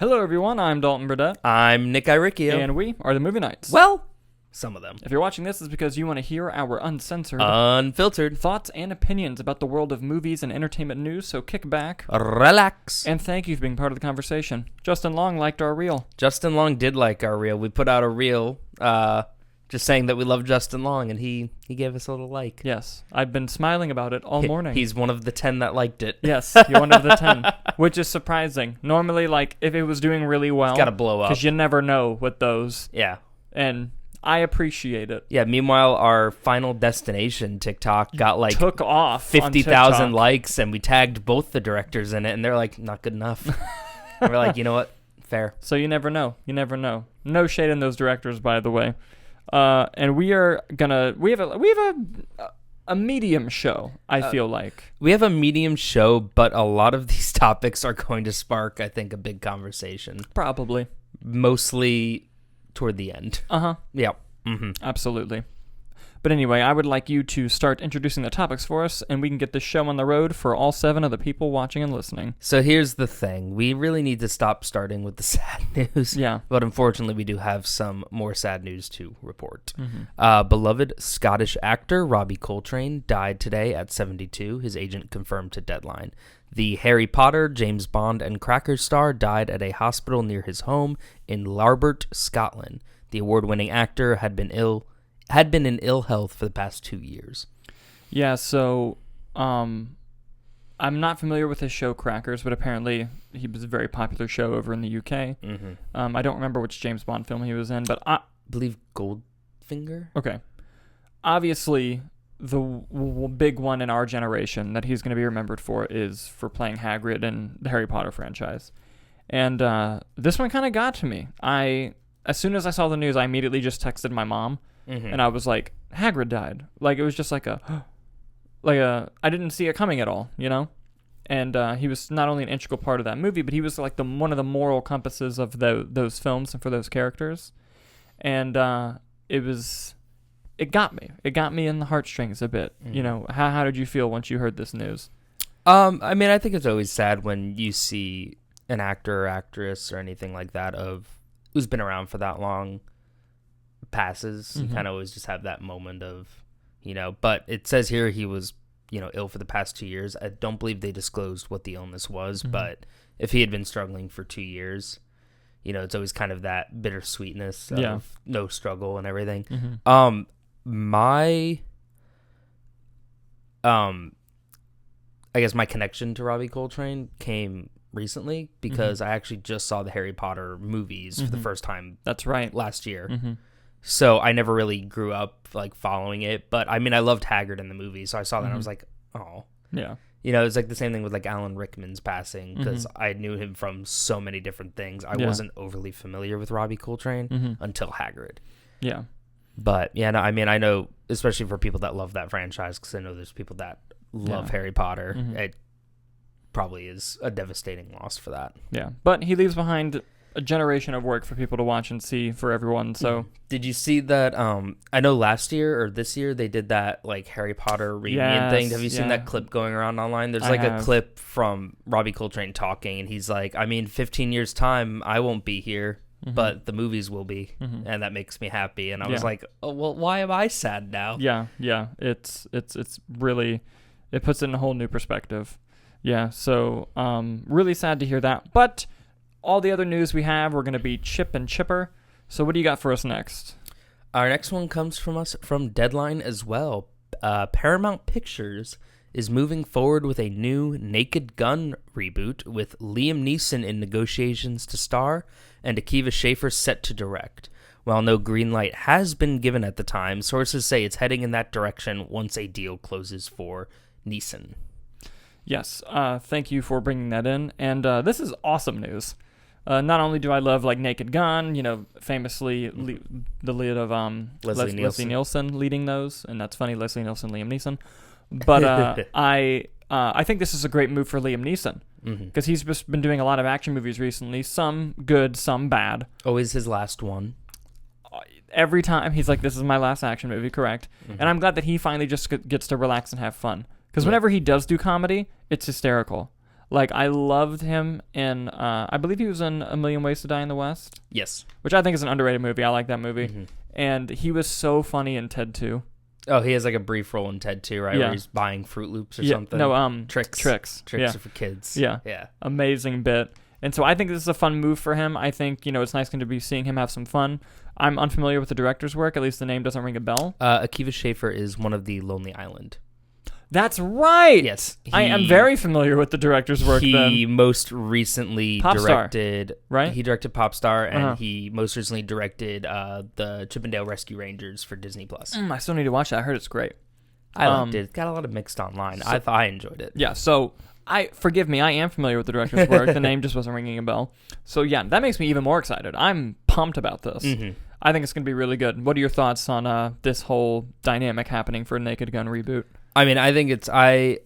Hello, everyone. I'm Dalton Burdett. I'm Nick Iricchio. And we are the Movie Nights. Well, some of them. If you're watching this, it's because you want to hear our uncensored, unfiltered thoughts and opinions about the world of movies and entertainment news, so kick back. Relax. And thank you for being part of the conversation. Justin Long liked our reel. Justin Long did like our reel. We put out a reel just saying that we love Justin Long, and he gave us a little like. Yes. I've been smiling about it all morning. He's one of the 10 that liked it. Yes, you're one of the 10, which is surprising. Normally, like, if it was doing really well, it's got to blow up. Because you never know with those. Yeah. And I appreciate it. Yeah, meanwhile, our Final Destination TikTok got like took off 50,000 likes, and we tagged both the directors in it, and they're like, not good enough. And we're like, you know what? Fair. So you never know. You never know. No shade in those directors, by the way. And we have a medium show, I feel like. We have a medium show, but a lot of these topics are going to spark, I think, a big conversation. Probably. Mostly toward the end. Uh-huh. Yeah. Mm-hmm. Absolutely. But anyway, I would like you to start introducing the topics for us, and we can get this show on the road for all 7 of the people watching and listening. So here's the thing. We really need to stop starting with the sad news. Yeah. But unfortunately, we do have some more sad news to report. Mm-hmm. Beloved Scottish actor Robbie Coltrane died today at 72, his agent confirmed to Deadline. The Harry Potter, James Bond, and Crackers star died at a hospital near his home in Larbert, Scotland. The award-winning actor had been in ill health for the past 2 years. Yeah, so I'm not familiar with his show Crackers, but apparently he was a very popular show over in the UK. Mm-hmm. I don't remember which James Bond film he was in, but I believe Goldfinger? Okay. Obviously, the big one in our generation that he's going to be remembered for is for playing Hagrid in the Harry Potter franchise. And this one kind of got to me. As soon as I saw the news, I immediately just texted my mom. Mm-hmm. And I was like, Hagrid died. Like, it was just like I didn't see it coming at all, you know? And he was not only an integral part of that movie, but he was like one of the moral compasses of those films and for those characters. And it got me. It got me in the heartstrings a bit. Mm-hmm. You know, how did you feel once you heard this news? I mean, I think it's always sad when you see an actor or actress or anything like that who's been around for that long passes. Mm-hmm. You kind of always just have that moment of, you know, but it says here he was, you know, ill for the past 2 years. I don't believe they disclosed what the illness was, mm-hmm. but if he had been struggling for 2 years, you know, it's always kind of that bittersweetness of no struggle and everything. Mm-hmm. I guess my connection to Robbie Coltrane came recently because mm-hmm. I actually just saw the Harry Potter movies mm-hmm. for the first time. That's right. Last year. Mm-hmm. So I never really grew up like following it, but I mean, I loved Hagrid in the movie. So I saw that mm-hmm. and I was like, oh, yeah. You know, it's like the same thing with like Alan Rickman's passing because mm-hmm. I knew him from so many different things. I wasn't overly familiar with Robbie Coltrane mm-hmm. until Hagrid. Yeah. But yeah, no, I mean, I know, especially for people that love that franchise, because I know there's people that love Harry Potter. Mm-hmm. It probably is a devastating loss for that. Yeah, but he leaves behind a generation of work for people to watch and see for everyone. So, did you see that? I know last year or this year they did that like Harry Potter reunion thing. Have you seen that clip going around online? There's like a clip from Robbie Coltrane talking, and he's like, "I mean, 15 years time, I won't be here." Mm-hmm. But the movies will be, mm-hmm. and that makes me happy. And I was like, "Oh well, why am I sad now?" Yeah. It's really, it puts it in a whole new perspective. Yeah. So, really sad to hear that. But all the other news we have, we're going to be chip and chipper. So, what do you got for us next? Our next one comes from us from Deadline as well. Paramount Pictures is moving forward with a new Naked Gun reboot with Liam Neeson in negotiations to star and Akiva Schaffer set to direct. While no green light has been given at the time, sources say it's heading in that direction once a deal closes for Neeson. Yes, thank you for bringing that in. And this is awesome news. Not only do I love like Naked Gun, you know, famously the lead of Leslie Nielsen leading those, and that's funny, Leslie Nielsen, Liam Neeson. But I think this is a great move for Liam Neeson because he's just been doing a lot of action movies recently, some good, some bad. Always his last one. Every time he's like, "This is my last action movie," correct? Mm-hmm. And I'm glad that he finally just gets to relax and have fun because whenever he does do comedy, it's hysterical. Like, I loved him in, I believe he was in A Million Ways to Die in the West. Yes. Which I think is an underrated movie. I like that movie. Mm-hmm. And he was so funny in Ted 2. Oh, he has like a brief role in Ted 2, right? Yeah. Where he's buying Fruit Loops or something. No, Tricks. Tricks. Tricks Yeah. are for kids. Yeah. Yeah. Amazing bit. And so I think this is a fun move for him. I think, it's nice to be seeing him have some fun. I'm unfamiliar with the director's work. At least the name doesn't ring a bell. Akiva Schaffer is one of the Lonely Island. That's right. Yes. I am very familiar with the director's work He then. most recently Popstar, directed... right? He directed Popstar, and Uh-huh. he most recently directed the Chippendale Rescue Rangers for Disney+. I still need to watch that. I heard it's great. I liked it. It's got a lot of mixed online. So- I enjoyed it. Yeah, so forgive me, I am familiar with the director's work. The name just wasn't ringing a bell. So yeah, that makes me even more excited. I'm pumped about this. Mm-hmm. I think it's going to be really good. What are your thoughts on this whole dynamic happening for Naked Gun reboot? I mean, I think it's... I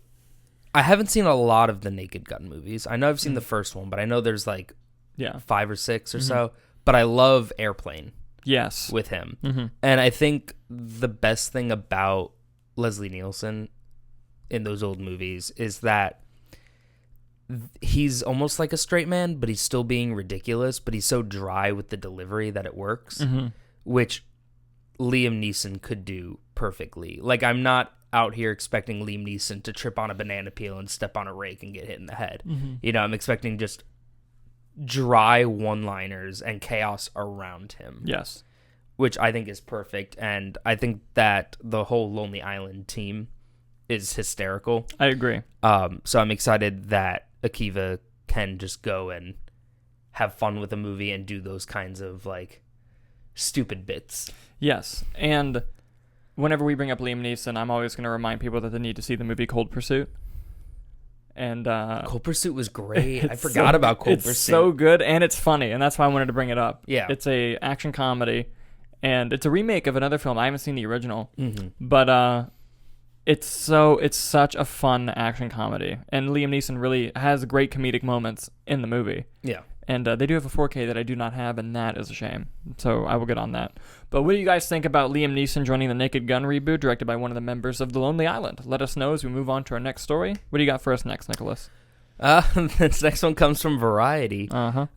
haven't seen a lot of the Naked Gun movies. I know I've seen the first one, but I know there's like 5 or 6 or so. But I love Airplane. Yes. With him. Mm-hmm. And I think the best thing about Leslie Nielsen in those old movies is that he's almost like a straight man, but he's still being ridiculous, but he's so dry with the delivery that it works, which Liam Neeson could do perfectly. Like, I'm not out here expecting Liam Neeson to trip on a banana peel and step on a rake and get hit in the head. I'm expecting just dry one-liners and chaos around him. Yes. Which I think is perfect, and I think that the whole Lonely Island team is hysterical. I agree. So I'm excited that Akiva can just go and have fun with a movie and do those kinds of, like, stupid bits. Yes, and whenever we bring up Liam Neeson, I'm always going to remind people that they need to see the movie Cold Pursuit. And Cold Pursuit was great. I forgot about Cold Pursuit. It's so good, and it's funny, and that's why I wanted to bring it up. Yeah. It's a action comedy, and it's a remake of another film. I haven't seen the original, but it's such a fun action comedy, and Liam Neeson really has great comedic moments in the movie. Yeah. And they do have a 4K that I do not have, and that is a shame. So I will get on that. But what do you guys think about Liam Neeson joining the Naked Gun reboot, directed by one of the members of the Lonely Island? Let us know as we move on to our next story. What do you got for us next, Nicholas? This next one comes from Variety.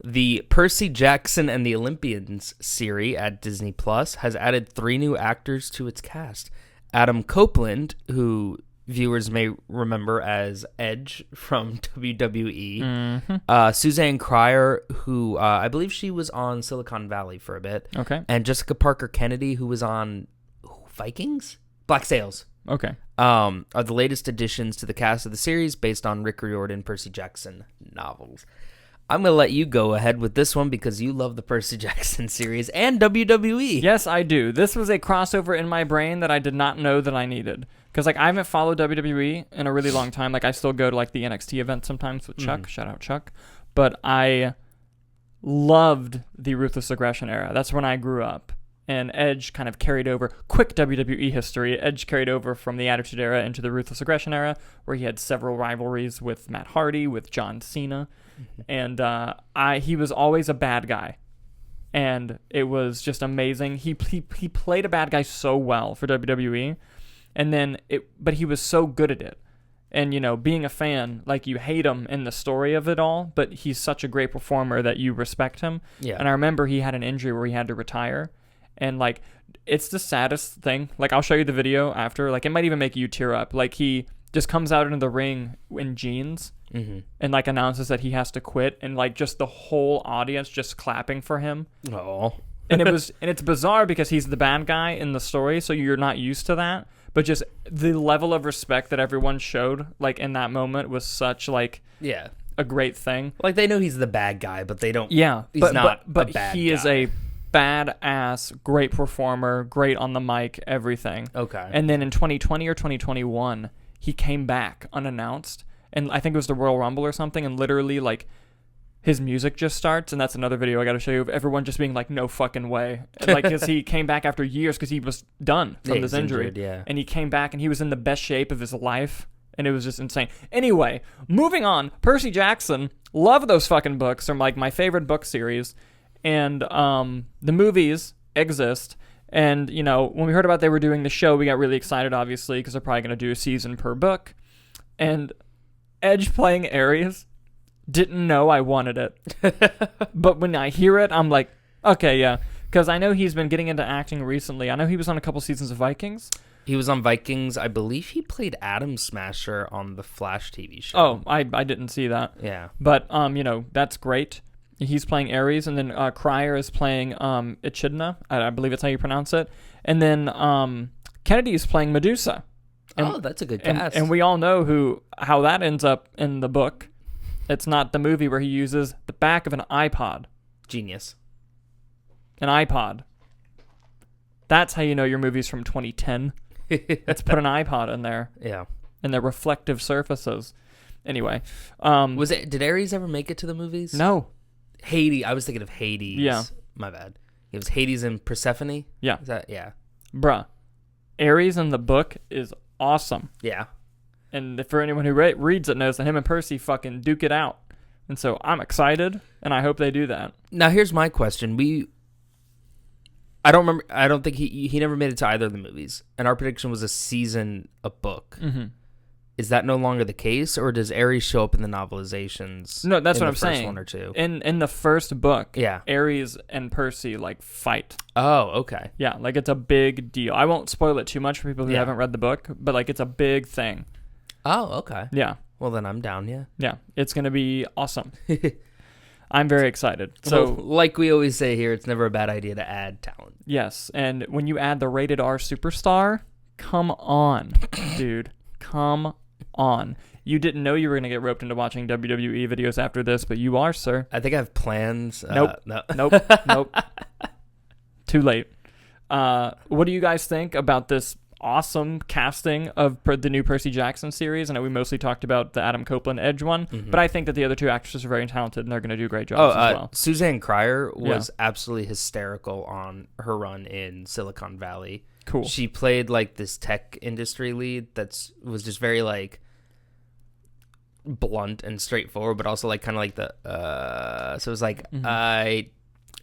The Percy Jackson and the Olympians series at Disney Plus has added 3 new actors to its cast. Adam Copeland, who viewers may remember as Edge from WWE. Suzanne Cryer, who I believe she was on Silicon Valley for a bit. Okay. And Jessica Parker Kennedy, who was on Vikings? Black Sails. Okay. Are the latest additions to the cast of the series based on Rick Riordan Percy Jackson novels. I'm going to let you go ahead with this one because you love the Percy Jackson series and WWE. Yes, I do. This was a crossover in my brain that I did not know that I needed. Because, I haven't followed WWE in a really long time. I still go to, the NXT event sometimes with Chuck. Shout out, Chuck. But I loved the Ruthless Aggression era. That's when I grew up. And Edge kind of carried over, quick WWE history, Edge carried over from the Attitude Era into the Ruthless Aggression era, where he had several rivalries with Matt Hardy, with John Cena. And he was always a bad guy. And it was just amazing. He played a bad guy so well for WWE. And then but he was so good at it. And, being a fan, you hate him in the story of it all, but he's such a great performer that you respect him. Yeah. And I remember he had an injury where he had to retire. And, it's the saddest thing. I'll show you the video after. It might even make you tear up. He just comes out into the ring in jeans and, announces that he has to quit. And, just the whole audience just clapping for him. Oh. And it's bizarre because he's the bad guy in the story, so you're not used to that. But just the level of respect that everyone showed, in that moment was such, yeah, a great thing. They know he's the bad guy, but they don't. Yeah, he's not but a bad he guy. is a badass, great performer, great on the mic, everything. Okay. And then in 2020 or 2021, he came back unannounced, and I think it was the Royal Rumble or something, and literally, his music just starts, and that's another video I got to show you of everyone just being no fucking way. Because he came back after years because he was done from this injury. Injured, yeah. And he came back, and he was in the best shape of his life, and it was just insane. Anyway, moving on. Percy Jackson, love those fucking books. They're my favorite book series. And the movies exist. And, when we heard about they were doing the show, we got really excited, obviously, because they're probably going to do a season per book. And Edge playing Ares Didn't know I wanted it. But when I hear it, I'm like, okay, yeah. Because I know he's been getting into acting recently. I know he was on a couple seasons of Vikings. He was on Vikings. I believe he played Atom Smasher on the Flash TV show. Oh, I didn't see that. Yeah. But, that's great. He's playing Ares, and then Cryer is playing Echidna. I believe that's how you pronounce it. And then Kennedy is playing Medusa. And, that's a good cast. And we all know how that ends up in the book. It's not the movie where he uses the back of an iPod. Genius. An iPod. That's how you know your movie's from 2010. Let's put an iPod in there. Yeah. And the reflective surfaces. Anyway. Did Ares ever make it to the movies? No. Hades. I was thinking of Hades. Yeah. My bad. It was Hades and Persephone? Yeah. Is that, yeah. Bruh. Ares in the book is awesome. Yeah. And for anyone who reads it knows that him and Percy fucking duke it out. And so I'm excited, and I hope they do that. Now, here's my question. I don't remember. I don't think he never made it to either of the movies. And our prediction was a season a book. Mm-hmm. Is that no longer the case, or does Ares show up in the novelizations? No, that's in what I'm the first saying. One or two. In the first book, yeah, Ares and Percy fight. Oh, okay. Yeah, it's a big deal. I won't spoil it too much for people who haven't read the book, but it's a big thing. Oh, okay. Yeah. Well, then I'm down. Yeah. Yeah, it's gonna be awesome. I'm very excited. So, like we always say here, it's never a bad idea to add talent. Yes, and when you add the rated R superstar, come on, dude, come on. You didn't know you were going to get roped into watching WWE videos after this, but you are, sir. I think I have plans. Nope. No. Nope. Too late. What do you guys think about this awesome casting of the new Percy Jackson series? I know we mostly talked about the Adam Copeland Edge one, but I think that the other two actresses are very talented, and they're going to do great jobs as well. Suzanne Cryer was absolutely hysterical on her run in Silicon Valley. Cool. She played this tech industry lead was just very blunt and straightforward, but also kind of so it was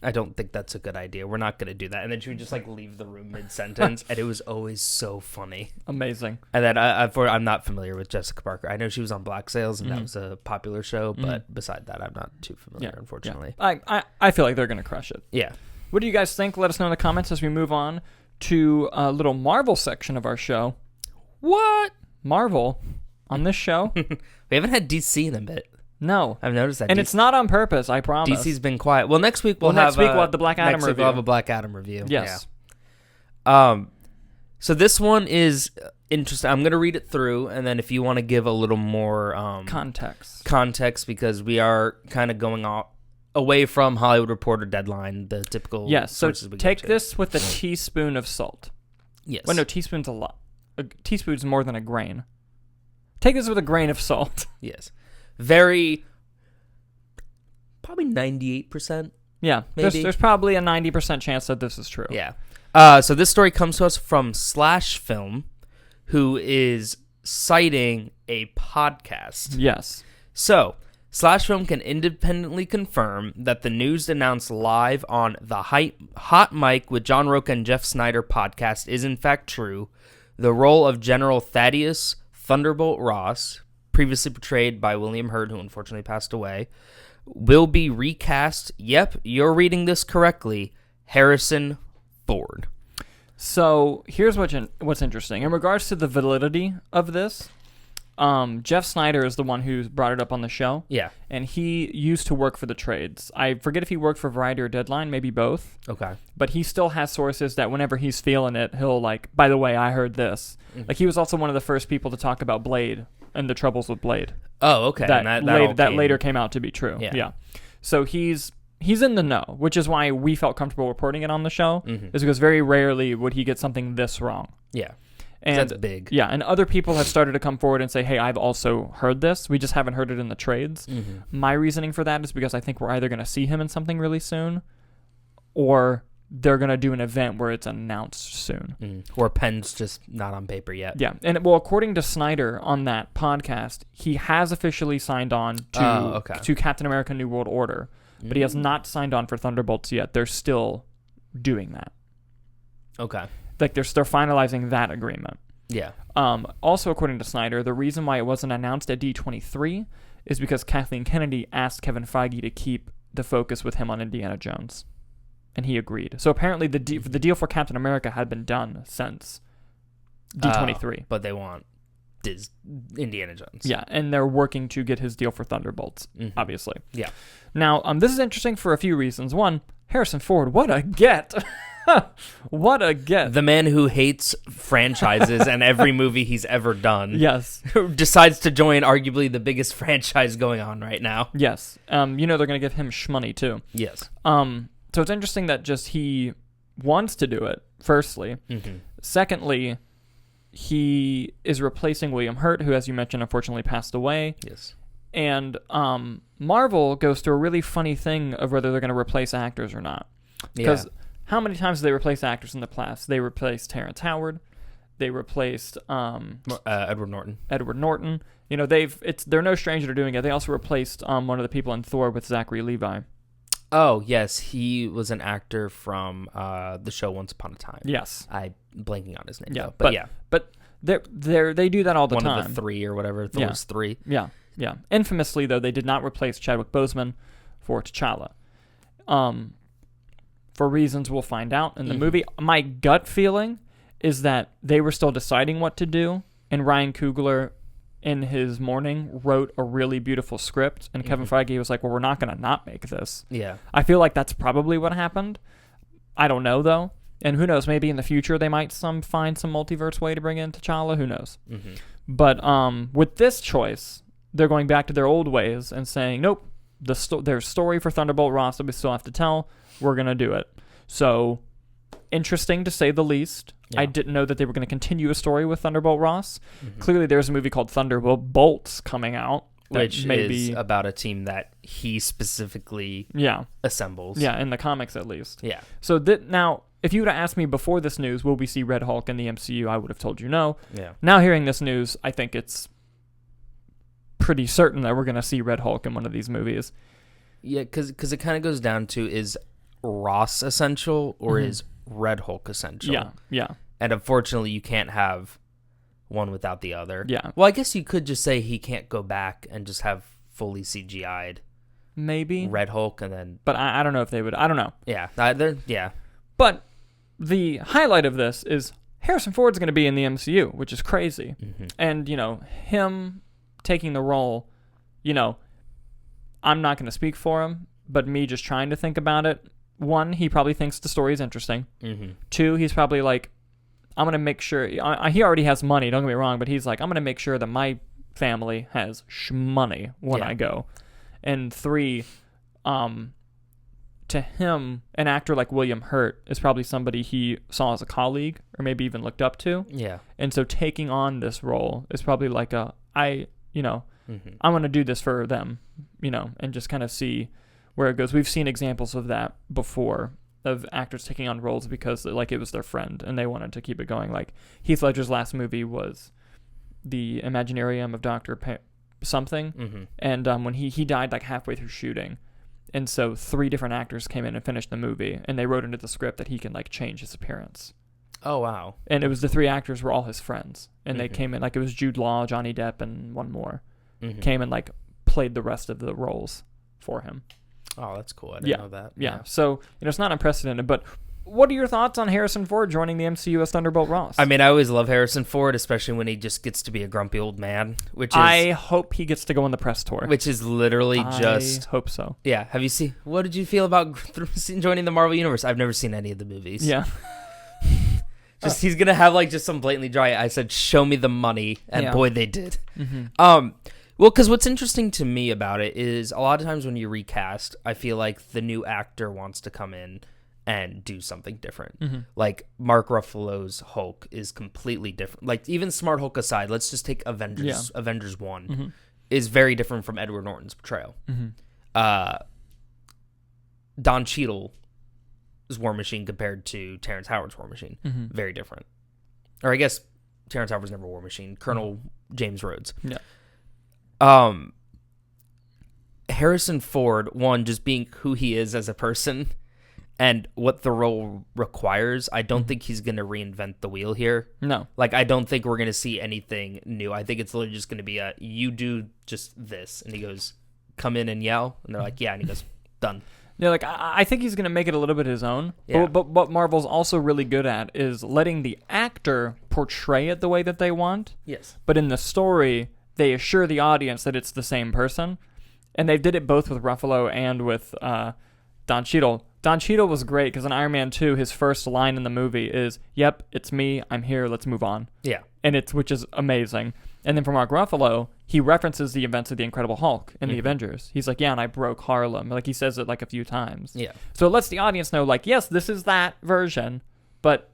I don't think that's a good idea. We're not going to do that. And then she would just leave the room mid-sentence, and it was always so funny. Amazing. And then I'm not familiar with Jessica Parker. I know she was on Black Sails, and that was a popular show, but beside that, I'm not too familiar, unfortunately. Yeah. I feel like they're going to crush it. Yeah. What do you guys think? Let us know in the comments as we move on to a little Marvel section of our show. What? Marvel on this show? We haven't had DC in a bit. No. I've noticed that. And it's not on purpose, I promise. DC's been quiet. Well, next week we'll have the Black Adam review. We'll have a Black Adam review. Yes. Yeah. So this one is interesting. I'm going to read it through, and then if you want to give a little more context, because we are kind of going away from Hollywood Reporter, Deadline, the typical. Yes. So take this with a teaspoon of salt. Yes. Well, no, teaspoon's a lot. A teaspoon's more than a grain. Take this with a grain of salt. Yes. Probably 98%. Yeah, maybe. There's probably a 90% chance that this is true. Yeah. So this story comes to us from Slash Film, who is citing a podcast. Yes. So, Slash Film can independently confirm that the news announced live on the Hot Mic with John Roca and Jeff Snyder podcast is in fact true. The role of General Thaddeus Thunderbolt Ross, previously portrayed by William Hurt, who unfortunately passed away, will be recast. Yep, you're reading this correctly. Harrison Ford. So here's what's interesting. In regards to the validity of this, Jeff Snyder is the one who brought it up on the show. Yeah. And he used to work for the trades. I forget if he worked for Variety or Deadline, maybe both. Okay. But he still has sources that whenever he's feeling it, he'll by the way, I heard this. Mm-hmm. He was also one of the first people to talk about Blade and the troubles with Blade. Oh, okay. That later came out to be true. Yeah. So he's in the know, which is why we felt comfortable reporting it on the show, is because very rarely would he get something this wrong. Yeah. And that's big. Yeah, and other people have started to come forward and say, hey, I've also heard this. We just haven't heard it in the trades. Mm-hmm. My reasoning for that is because I think we're either going to see him in something really soon, or they're going to do an event where it's announced soon. Or pen's just not on paper yet. Yeah, and according to Snyder on that podcast, he has officially signed on to Captain America New World Order, but he has not signed on for Thunderbolts yet. They're still doing that. Okay. They're finalizing that agreement. Yeah. Also, according to Snyder, the reason why it wasn't announced at D23 is because Kathleen Kennedy asked Kevin Feige to keep the focus with him on Indiana Jones, and he agreed. So apparently the deal for Captain America had been done since D23. But they want Indiana Jones. Yeah, and they're working to get his deal for Thunderbolts, obviously. Yeah. Now, this is interesting for a few reasons. One, Harrison Ford, what a get. What a get. The man who hates franchises and every movie he's ever done. Yes. Decides to join arguably the biggest franchise going on right now. Yes. They're going to give him shmoney, too. Yes. So it's interesting that just he wants to do it, firstly. Secondly, he is replacing William Hurt, who, as you mentioned, unfortunately passed away. Yes. And Marvel goes through a really funny thing of whether they're going to replace actors or not. Because how many times did they replace actors in the past? They replaced Terrence Howard. They replaced Edward Norton. They're no stranger to doing it. They also replaced one of the people in Thor with Zachary Levi. Oh, yes. He was an actor from the show Once Upon a Time. Yes. I'm blanking on his name, though. But they do that all the time. One of the three or whatever. Thor's three. Yeah. Infamously, though, they did not replace Chadwick Boseman for T'Challa. For reasons we'll find out in the movie. My gut feeling is that they were still deciding what to do, and Ryan Coogler, in his morning, wrote a really beautiful script, and Kevin Feige was like, well, we're not going to not make this. Yeah. I feel like that's probably what happened. I don't know, though. And who knows, maybe in the future they might find some multiverse way to bring in T'Challa. Who knows? But with this choice, they're going back to their old ways and saying, nope, their story for Thunderbolt Ross that we still have to tell, we're going to do it. So, interesting to say the least. Yeah. I didn't know that they were going to continue a story with Thunderbolt Ross. Clearly, there's a movie called Thunderbolts coming out. Which is about a team that he specifically assembles. Yeah, in the comics at least. Yeah. So now, if you would have asked me before this news, will we see Red Hulk in the MCU, I would have told you no. Yeah. Now hearing this news, I think it's pretty certain that we're going to see Red Hulk in one of these movies. Yeah, because it kind of goes down to, is Ross essential or is Red Hulk essential? Yeah. And unfortunately, you can't have one without the other. Yeah. Well, I guess you could just say he can't go back and just have fully CGI'd maybe Red Hulk and then... But I don't know if they would. I don't know. Yeah. But the highlight of this is Harrison Ford's going to be in the MCU, which is crazy. And, him taking the role, I'm not going to speak for him, but me just trying to think about it. One, he probably thinks the story is interesting. Two, he's probably like, I'm going to make sure... he already has money, don't get me wrong, but he's like, I'm going to make sure that my family has money when I go. And three, to him, an actor like William Hurt is probably somebody he saw as a colleague or maybe even looked up to. Yeah. And so taking on this role is probably like I'm going to do this for them, and just kind of see where it goes. We've seen examples of that before, of actors taking on roles because like it was their friend and they wanted to keep it going. Like Heath Ledger's last movie was the Imaginarium of Dr. something. And when he died like halfway through shooting. And so 3 different actors came in and finished the movie, and they wrote into the script that he can like change his appearance. Oh, wow. And it was the 3 actors were all his friends. And they came in, like it was Jude Law, Johnny Depp, and one more. Came and like played the rest of the roles for him. Oh, that's cool. I didn't know that. Yeah. So, it's not unprecedented, but what are your thoughts on Harrison Ford joining the MCU as Thunderbolt Ross? I mean, I always love Harrison Ford, especially when he just gets to be a grumpy old man, I hope he gets to go on the press tour. Which is literally just... I hope so. Yeah. Have you seen... What did you feel about joining the Marvel Universe? I've never seen any of the movies. Yeah. Just he's going to have like just some blatantly dry... I said, show me the money. And boy, they did. Well, because what's interesting to me about it is a lot of times when you recast, I feel like the new actor wants to come in and do something different. Like Mark Ruffalo's Hulk is completely different. Like even Smart Hulk aside, let's just take Avengers. Yeah. Avengers 1 is very different from Edward Norton's portrayal. Don Cheadle's War Machine compared to Terrence Howard's War Machine. Very different. Or I guess Terrence Howard was never War Machine. Colonel James Rhodes. Yeah. Harrison Ford, one, just being who he is as a person, and what the role requires, I don't think he's going to reinvent the wheel here. No. Like, I don't think we're going to see anything new. I think it's literally just going to be you do just this. And he goes, come in and yell. And they're like, yeah. And he goes, done. Yeah, like, I think he's going to make it a little bit his own. Yeah. But what Marvel's also really good at is letting the actor portray it the way that they want. Yes. But in the story, they assure the audience that it's the same person. And they did it both with Ruffalo and with Don Cheadle. Don Cheadle was great because in Iron Man 2, his first line in the movie is, yep, it's me, I'm here, let's move on. Yeah. Which is amazing. And then for Mark Ruffalo, he references the events of the Incredible Hulk in the Avengers. He's like, yeah, and I broke Harlem. Like, he says it like a few times. Yeah. So it lets the audience know, like, yes, this is that version, but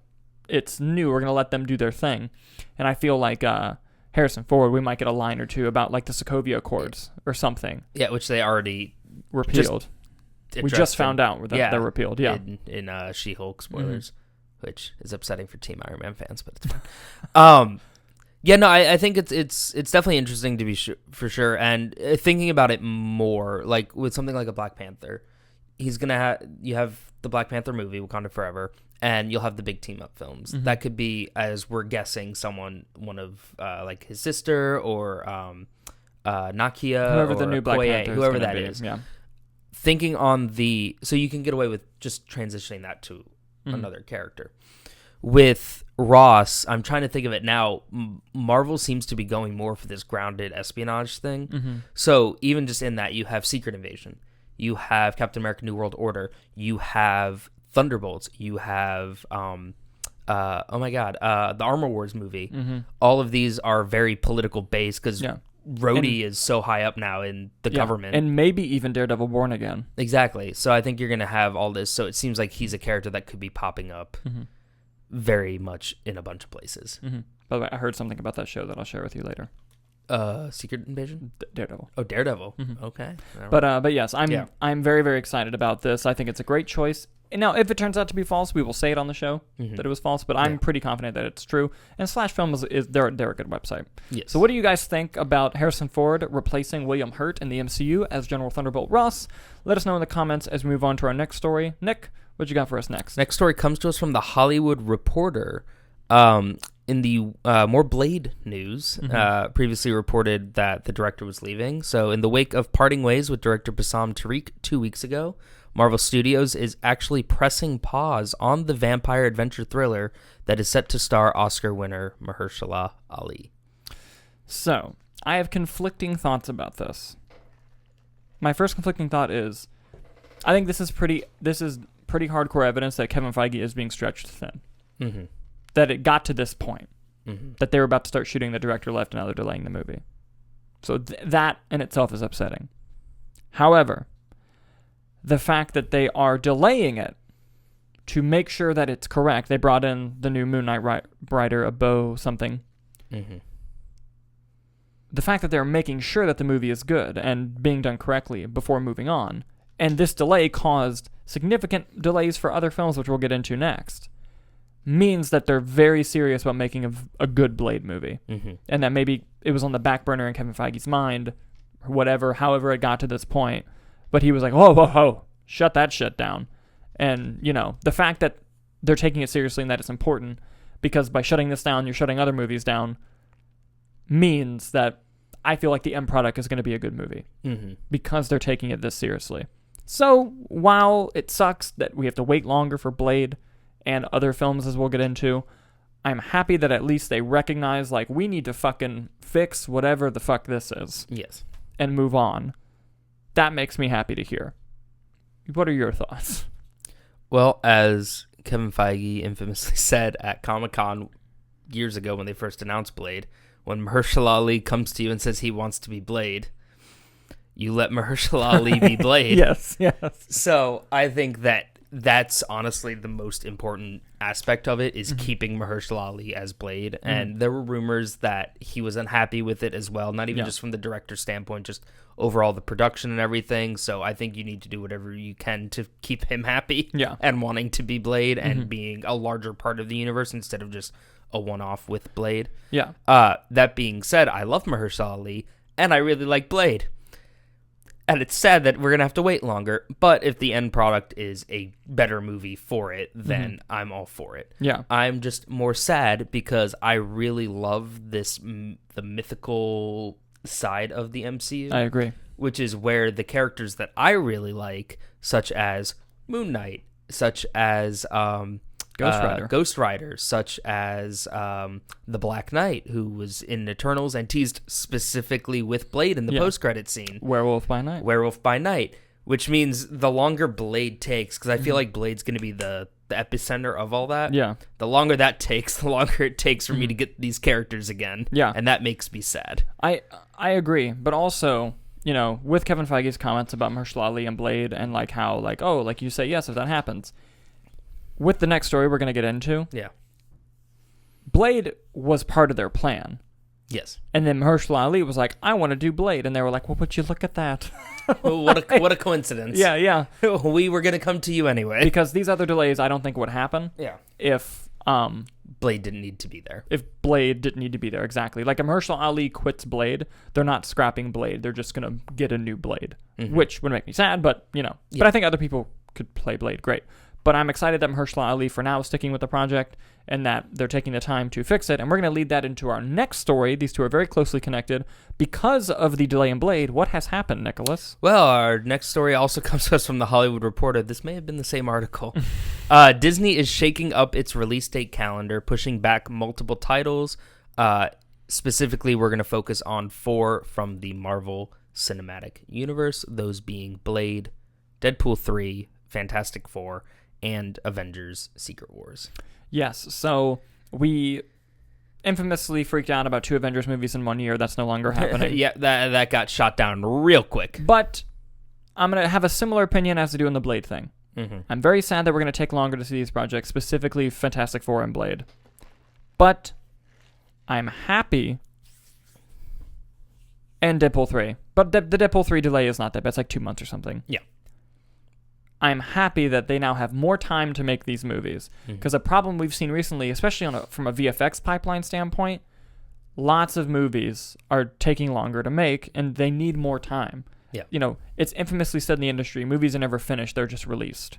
it's new. We're going to let them do their thing. And I feel like Harrison Ford, we might get a line or two about, like, the Sokovia Accords or something. Yeah, which they already repealed. We just found out that they're repealed. Yeah. In She-Hulk spoilers, which is upsetting for Team Iron Man fans, but it's fine. Yeah, no, I think it's definitely interesting to be for sure. And thinking about it more, like with something like a Black Panther, he's gonna you have the Black Panther movie, Wakanda Forever, and you'll have the big team up films. That could be, as we're guessing, one of like his sister or Nakia, whoever or the new Black Panther, whoever that be. is. Yeah. Thinking so you can get away with just transitioning that to another character. With Ross, I'm trying to think of it now. Marvel seems to be going more for this grounded espionage thing. So even just in that, you have Secret Invasion, you have Captain America: New World Order, you have Thunderbolts, you have the Armor Wars movie. All of these are very political based because Rhodey is so high up now in the government. And maybe even Daredevil Born Again. Exactly. So I think you're going to have all this. So it seems like he's a character that could be popping up very much in a bunch of places. By the way, I heard something about that show that I'll share with you later. Secret Invasion? Daredevil. Oh, Daredevil. Okay. But yes, I'm very, very excited about this. I think it's a great choice. And now, if it turns out to be false, we will say it on the show that it was false, but I'm pretty confident that it's true. And Slash Film they're a good website. Yes. So what do you guys think about Harrison Ford replacing William Hurt in the MCU as General Thunderbolt Ross? Let us know in the comments as we move on to our next story. Nick, what you got for us next? Next story comes to us from The Hollywood Reporter. In the more Blade news, previously reported that the director was leaving. So in the wake of parting ways with director Bassam Tariq 2 weeks ago, Marvel Studios is actually pressing pause on the vampire adventure thriller that is set to star Oscar winner Mahershala Ali. So, I have conflicting thoughts about this. My first conflicting thought is, I think this is pretty hardcore evidence that Kevin Feige is being stretched thin. That it got to this point. That they were about to start shooting, the director left, and now they're delaying the movie. So that in itself is upsetting. However, the fact that they are delaying it to make sure that it's correct. They brought in the new Moon Knight writer, Abo something. The fact that they're making sure that the movie is good and being done correctly before moving on. And this delay caused significant delays for other films, which we'll get into next, means that they're very serious about making a good Blade movie. And that maybe it was on the back burner in Kevin Feige's mind, or however it got to this point. But he was like, whoa, shut that shit down. And, the fact that they're taking it seriously and that it's important, because by shutting this down, you're shutting other movies down, means that I feel like the end product is going to be a good movie. Because they're taking it this seriously. So, while it sucks that we have to wait longer for Blade and other films, as we'll get into, I'm happy that at least they recognize, like, we need to fucking fix whatever the fuck this is. Yes. And move on. That makes me happy to hear. What are your thoughts? Well, as Kevin Feige infamously said at Comic-Con years ago when they first announced Blade, when Mahershala Ali comes to you and says he wants to be Blade, you let Mahershala Ali be Blade. Yes. So I think that's honestly the most important aspect of it, is keeping Mahershala Ali as Blade. And there were rumors that he was unhappy with it as well, not even just from the director's standpoint, just overall the production and everything. So I think you need to do whatever you can to keep him happy and wanting to be Blade and being a larger part of the universe instead of just a one-off with Blade. Yeah. That being said, I love Mahershala Ali and I really like Blade. And it's sad that we're going to have to wait longer, but if the end product is a better movie for it, then I'm all for it. Yeah. I'm just more sad because I really love the mythical side of the MCU. I agree. Which is where the characters that I really like, such as Moon Knight, such as Ghost Rider, such as the Black Knight, who was in Eternals and teased specifically with Blade in the post-credit scene. Werewolf by Night. Which means the longer Blade takes, because I feel like Blade's going to be the epicenter of all that. Yeah. The longer that takes, the longer it takes for me to get these characters again. Yeah. And that makes me sad. I agree, but also, with Kevin Feige's comments about Mahershala Ali and Blade and like how you say yes if that happens. With the next story we're going to get into, Blade was part of their plan. Yes. And then Mahershala Ali was like, I want to do Blade. And they were like, well, would you look at that? What a coincidence. Yeah. We were going to come to you anyway. Because these other delays I don't think would happen. Yeah. If Blade didn't need to be there. If Blade didn't need to be there, exactly. Like if Mahershala Ali quits Blade, they're not scrapping Blade. They're just going to get a new Blade, which would make me sad, but, But I think other people could play Blade great. But I'm excited that Mahershala Ali, for now, is sticking with the project and that they're taking the time to fix it. And we're going to lead that into our next story. These two are very closely connected. Because of the delay in Blade, what has happened, Nicholas? Well, our next story also comes to us from The Hollywood Reporter. This may have been the same article. Disney is shaking up its release date calendar, pushing back multiple titles. Specifically, we're going to focus on 4 from the Marvel Cinematic Universe, those being Blade, Deadpool 3, Fantastic Four, and Avengers Secret Wars. Yes, so we infamously freaked out about 2 Avengers movies in 1 year. That's no longer happening. Yeah, that got shot down real quick. But I'm going to have a similar opinion as to do in the Blade thing. I'm very sad that we're going to take longer to see these projects, specifically Fantastic Four and Blade. But I'm happy. And Deadpool 3. But the Deadpool 3 delay is not that bad. It's like 2 months or something. Yeah. I'm happy that they now have more time to make these movies. Because a problem we've seen recently, especially from a VFX pipeline standpoint, lots of movies are taking longer to make, and they need more time. Yeah. It's infamously said in the industry, movies are never finished, they're just released.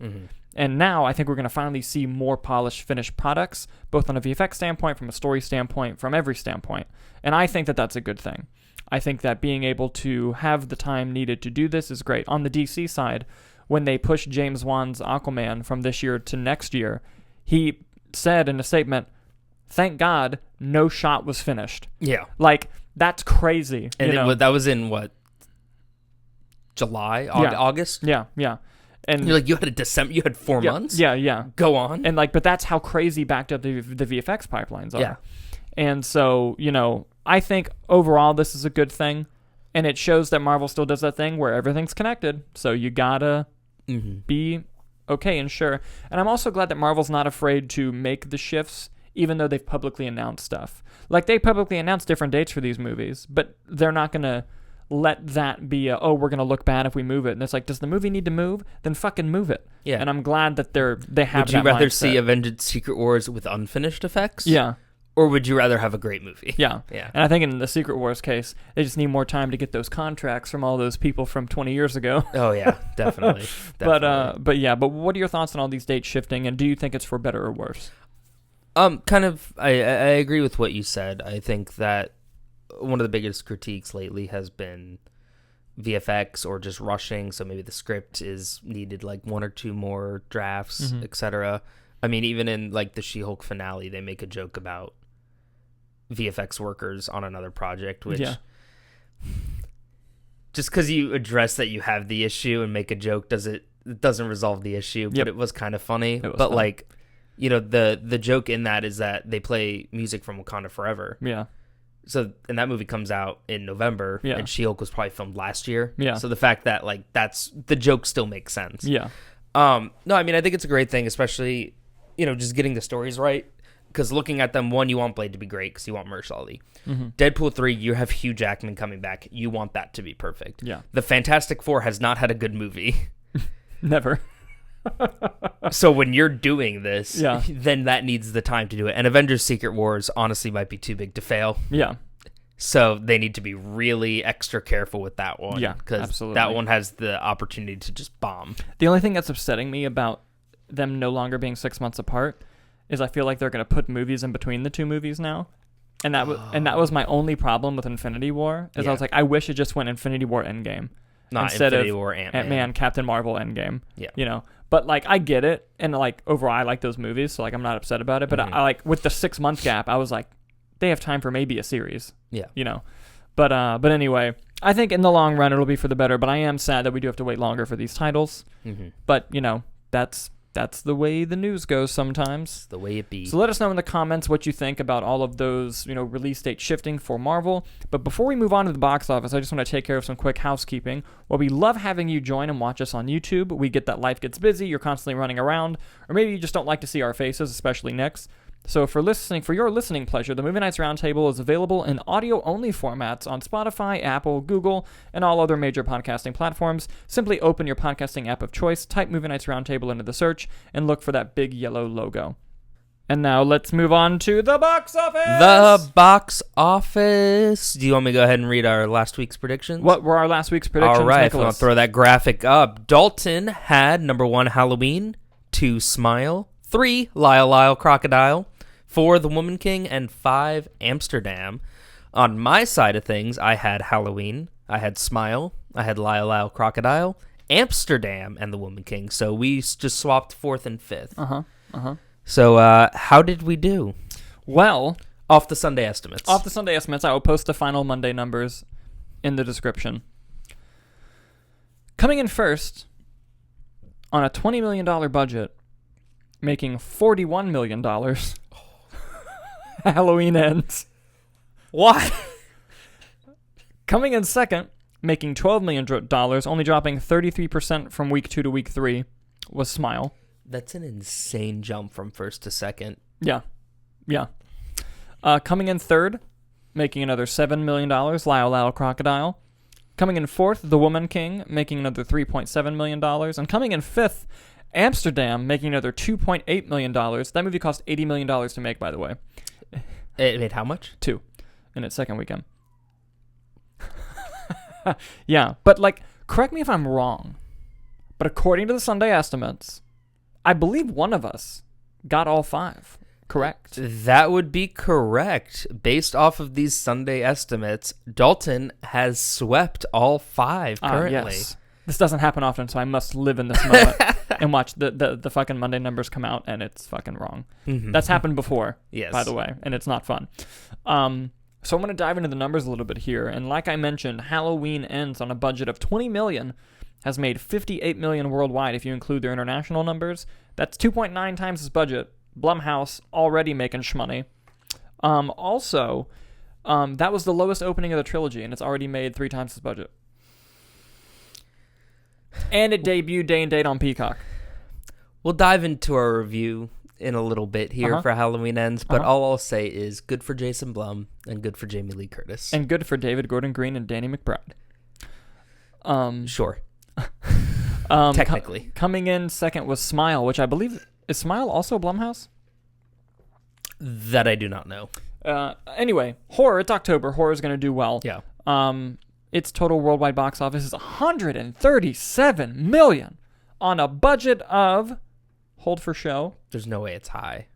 And now I think we're going to finally see more polished, finished products, both on a VFX standpoint, from a story standpoint, from every standpoint. And I think that that's a good thing. I think that being able to have the time needed to do this is great. On the DC side, when they pushed James Wan's Aquaman from this year to next year, he said in a statement, thank God no shot was finished. Yeah. Like, that's crazy. And that was in what? July? August? Yeah. And you're like, you had 4 months? Yeah. Go on. And but that's how crazy backed up the VFX pipelines are. Yeah. And so, I think overall this is a good thing. And it shows that Marvel still does that thing where everything's connected. So you gotta be okay and sure. And I'm also glad that Marvel's not afraid to make the shifts, even though they've publicly announced stuff. Like, they publicly announced different dates for these movies, but they're not going to let that be we're going to look bad if we move it. And it's like, does the movie need to move? Then fucking move it. Yeah. And I'm glad that they have Would you that rather mindset. see Avengers Secret Wars with unfinished effects? Yeah. Or would you rather have a great movie? Yeah. Yeah. And I think in the Secret Wars case, they just need more time to get those contracts from all those people from 20 years ago. Oh, yeah. Definitely. But what are your thoughts on all these dates shifting, and do you think it's for better or worse? Kind of, I agree with what you said. I think that one of the biggest critiques lately has been VFX or just rushing, so maybe the script is needed like 1 or 2 more drafts, etc. I mean, even in like the She-Hulk finale, they make a joke about VFX workers on another project, which just because you address that you have the issue and make a joke it doesn't resolve the issue. But it was kind of funny. But funny. Like, the joke in that is that they play music from Wakanda Forever. Yeah. So, and that movie comes out in November, and She-Hulk was probably filmed last year. Yeah. So the fact that like that's the joke still makes sense. Yeah. No, I mean, I think it's a great thing, especially just getting the stories right. Because looking at them, one, you want Blade to be great because you want Mahershala Ali. Deadpool 3, you have Hugh Jackman coming back. You want that to be perfect. Yeah. The Fantastic Four has not had a good movie. Never. So when you're doing this, then that needs the time to do it. And Avengers Secret Wars honestly might be too big to fail. Yeah. So they need to be really extra careful with that one. Yeah, because absolutely. that one has the opportunity to just bomb. The only thing that's upsetting me about them no longer being 6 months apart is I feel like they're going to put movies in between the two movies now. And that was my only problem with Infinity War. I was like, I wish it just went Infinity War Endgame. Not instead Infinity of War, Ant-Man, Captain Marvel, Endgame. Yeah. You know, but like I get it, and like overall I like those movies, so like I'm not upset about it. But I like with the 6 month gap, I was like, they have time for maybe a series. Yeah. You know, but anyway, I think in the long run it'll be for the better. But I am sad that we do have to wait longer for these titles. Mm-hmm. But you know, that's the way the news goes sometimes. It's the way it be. So let us know in the comments what you think about all of those, you know, release date shifting for Marvel. But before we move on to the box office, I just want to take care of some quick housekeeping. Well, we love having you join and watch us on YouTube. We get that life gets busy, you're constantly running around, or maybe you just don't like to see our faces, especially Nick's. So for your listening pleasure, the Movie Nights Roundtable is available in audio-only formats on Spotify, Apple, Google, and all other major podcasting platforms. Simply open your podcasting app of choice, type Movie Nights Roundtable into the search, and look for that big yellow logo. And now let's move on to the box office! The box office! Do you want me to go ahead and read our last week's predictions? What were our last week's predictions, all right, Nicholas? I'll throw that graphic up. Dalton had number 1, Halloween, 2, Smile, 3, Lyle, Crocodile, 4, The Woman King, and 5, Amsterdam. On my side of things, I had Halloween, I had Smile, I had Lyle, Crocodile, Amsterdam, and The Woman King. So we just swapped 4th and 5th. So how did we do? Well, off the Sunday estimates. I will post the final Monday numbers in the description. Coming in first, on a $20 million budget, making $41 million, Halloween Ends. Why? Coming in second, making $12 million, only dropping 33% from week 2 to week 3, was Smile. That's an insane jump from first to second. Yeah. Coming in third, making another $7 million, Lyle, Crocodile. Coming in fourth, The Woman King, making another $3.7 million. And coming in fifth, Amsterdam, making another $2.8 million. That movie cost $80 million to make, by the way. It made how much? 2 in its second weekend. Yeah, but like, correct me if I'm wrong, but according to the Sunday estimates, I believe one of us got all 5. Correct? That would be correct. Based off of these Sunday estimates, Dalton has swept all 5 currently. Yes. This doesn't happen often, so I must live in this moment and watch the fucking Monday numbers come out, and it's fucking wrong. Mm-hmm. That's happened before, yes, by the way, and it's not fun. So I'm going to dive into the numbers a little bit here. And like I mentioned, Halloween Ends on a budget of $20 million has made $58 million worldwide if you include their international numbers. That's 2.9 times its budget. Blumhouse already making shmoney. Also, that was the lowest opening of the trilogy, and it's already made 3 times its budget. And it debuted day and date on Peacock. We'll dive into our review in a little bit here for Halloween Ends, but all I'll say is good for Jason Blum and good for Jamie Lee Curtis. And good for David Gordon Green and Danny McBride. Sure. Technically. Coming in second was Smile, which I believe... Is Smile also Blumhouse? That I do not know. Anyway, horror. It's October. Horror's going to do well. Yeah. Its total worldwide box office is $137 million on a budget of... Hold for show. There's no way it's high.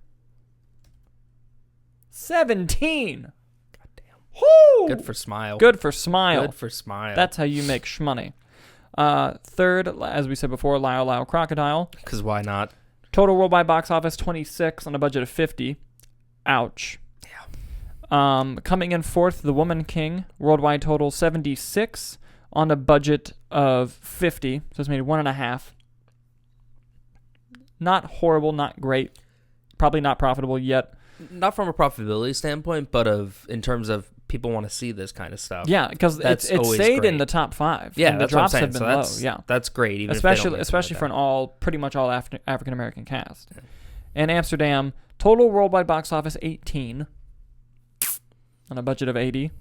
17. Goddamn. Woo! Good for Smile. Good for Smile. Good for Smile. That's how you make shmoney. Third, as we said before, Lyle, Crocodile. Because why not? Total worldwide box office 26 on a budget of 50. Ouch. Yeah. Coming in fourth, The Woman King. Worldwide total 76 on a budget of 50. So it's made 1.5. Not horrible, not great. Probably not profitable yet. Not from a profitability standpoint, but in terms of people want to see this kind of stuff. Yeah, because it stayed in the top 5. Yeah, and that's the drops what I'm saying. have been low. Yeah, that's great. Even especially for an pretty much all African American cast. Yeah. And Amsterdam, total worldwide box office 18 on a budget of 80.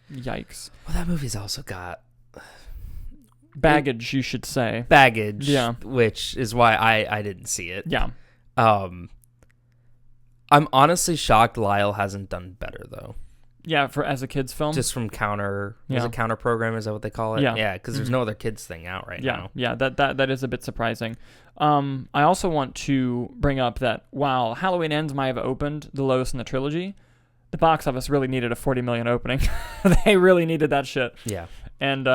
Yikes. Well, that movie's also got baggage, you should say. Baggage, yeah. Which is why I didn't see it. Yeah. I'm honestly shocked Lyle hasn't done better, though. Yeah, as a kids film. Just from counter program, is that what they call it? Yeah, because there's no other kids thing out right now. Yeah, that is a bit surprising. I also want to bring up that while Halloween Ends might have opened the lowest in the trilogy, the box office really needed a $40 million opening. They really needed that shit. Yeah. And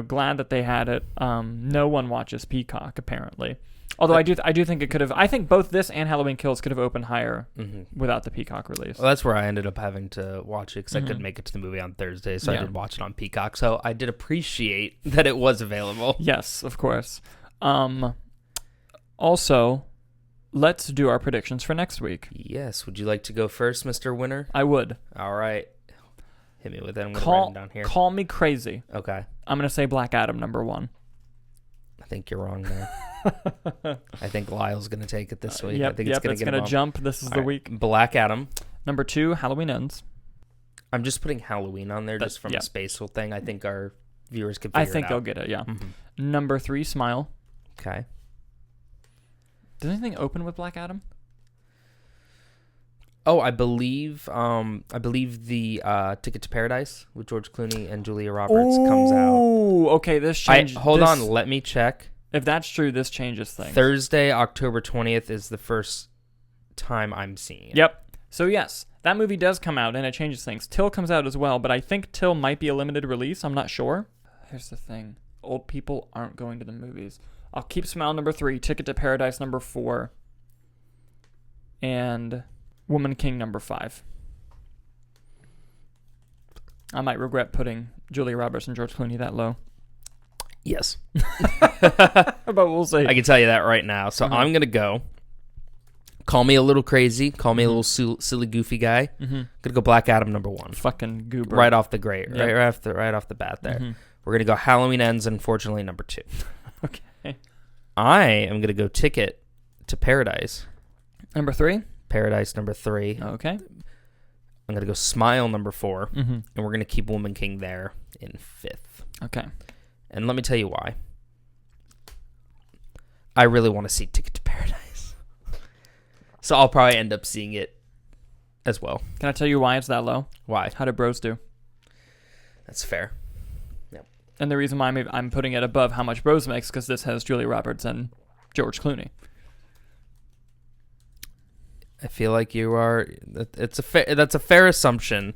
glad that they had it. No one watches Peacock apparently. Although I do think it could have. I think both this and Halloween Kills could have opened higher without the Peacock release. Well, that's where I ended up having to watch it because I couldn't make it to the movie on Thursday, so I did watch it on Peacock. So I did appreciate that it was available. Yes, of course. Also, let's do our predictions for next week. Yes. Would you like to go first, Mr. Winner? I would. All right. Hit me with it. I'm going to write them down here. Call me crazy. Okay. I'm going to say Black Adam number 1. I think you're wrong there. I think Lyle's going to take it this week. Yep, I think it's going to jump. This is the week. Black Adam. Number 2, Halloween Ends. I'm just putting Halloween on there just from a spatial thing. I think our viewers can figure it out. I think they'll get it, yeah. Number 3, Smile. Okay. Does anything open with Black Adam? Oh, I believe the Ticket to Paradise with George Clooney and Julia Roberts comes out. Oh, okay, this changes. Hold on, let me check. If that's true, this changes things. Thursday, October 20th is the first time I'm seeing it. Yep. So yes, that movie does come out and it changes things. Till comes out as well, but I think Till might be a limited release. I'm not sure. Here's the thing. Old people aren't going to the movies. I'll keep Smile number 3, Ticket to Paradise number 4, and Woman King number 5. I might regret putting Julia Roberts and George Clooney that low. Yes. But we'll see. I can tell you that right now. So I'm going to go. Call me a little crazy. Call me a little silly, goofy guy. Going to go Black Adam number 1. Fucking goober. Right off the grate. Yep. Right off the bat there. We're going to go Halloween Ends, unfortunately, number 2. Okay. I am going to go Ticket to Paradise. Number 3? Paradise number 3. Okay. I'm going to go Smile number 4. And we're going to keep Woman King there in 5th. Okay. And let me tell you why. I really want to see Ticket to Paradise. So I'll probably end up seeing it as well. Can I tell you why it's that low? Why? How did Bros do? That's fair. Yep. And the reason why I'm putting it above How Much Bros makes because this has Julia Roberts and George Clooney. I feel like you are. That's a fair assumption,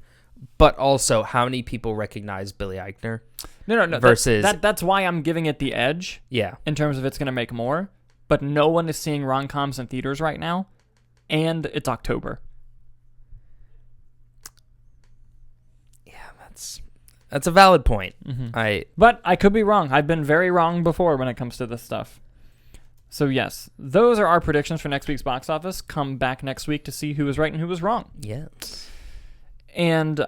but also how many people recognize Billy Eichner? No. Versus that's why I'm giving it the edge. Yeah. In terms of it's going to make more, but no one is seeing rom-coms in theaters right now, and it's October. Yeah, that's a valid point. But I could be wrong. I've been very wrong before when it comes to this stuff. So yes, those are our predictions for next week's box office. Come back next week to see who was right and who was wrong. Yes. And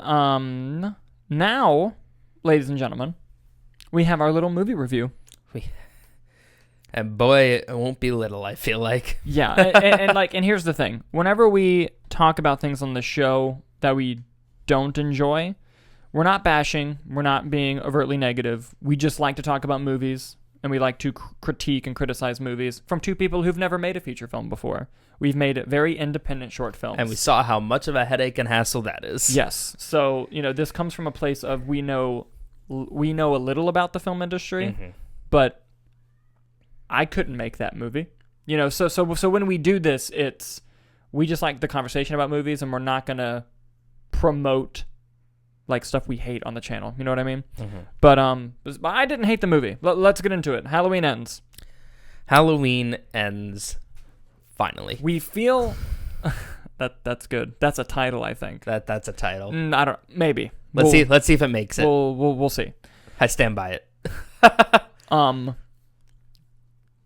now, ladies and gentlemen, we have our little movie review. And boy, it won't be little, I feel like. Yeah, and here's the thing. Whenever we talk about things on the show that we don't enjoy, we're not bashing, we're not being overtly negative. We just like to talk about movies, and we like to critique and criticize movies from two people who've never made a feature film before. We've made very independent short films. And we saw how much of a headache and hassle that is. Yes. So, this comes from a place of we know a little about the film industry, but I couldn't make that movie. So when we do this, we just like the conversation about movies, and we're not going to promote like stuff we hate on the channel. You know what I mean? But I didn't hate the movie. Let's get into it. Halloween Ends. Halloween Ends. Finally. We feel that's good. That's a title, I think. That's a title. I don't. Maybe. Let's see if it makes it. We'll see. I stand by it.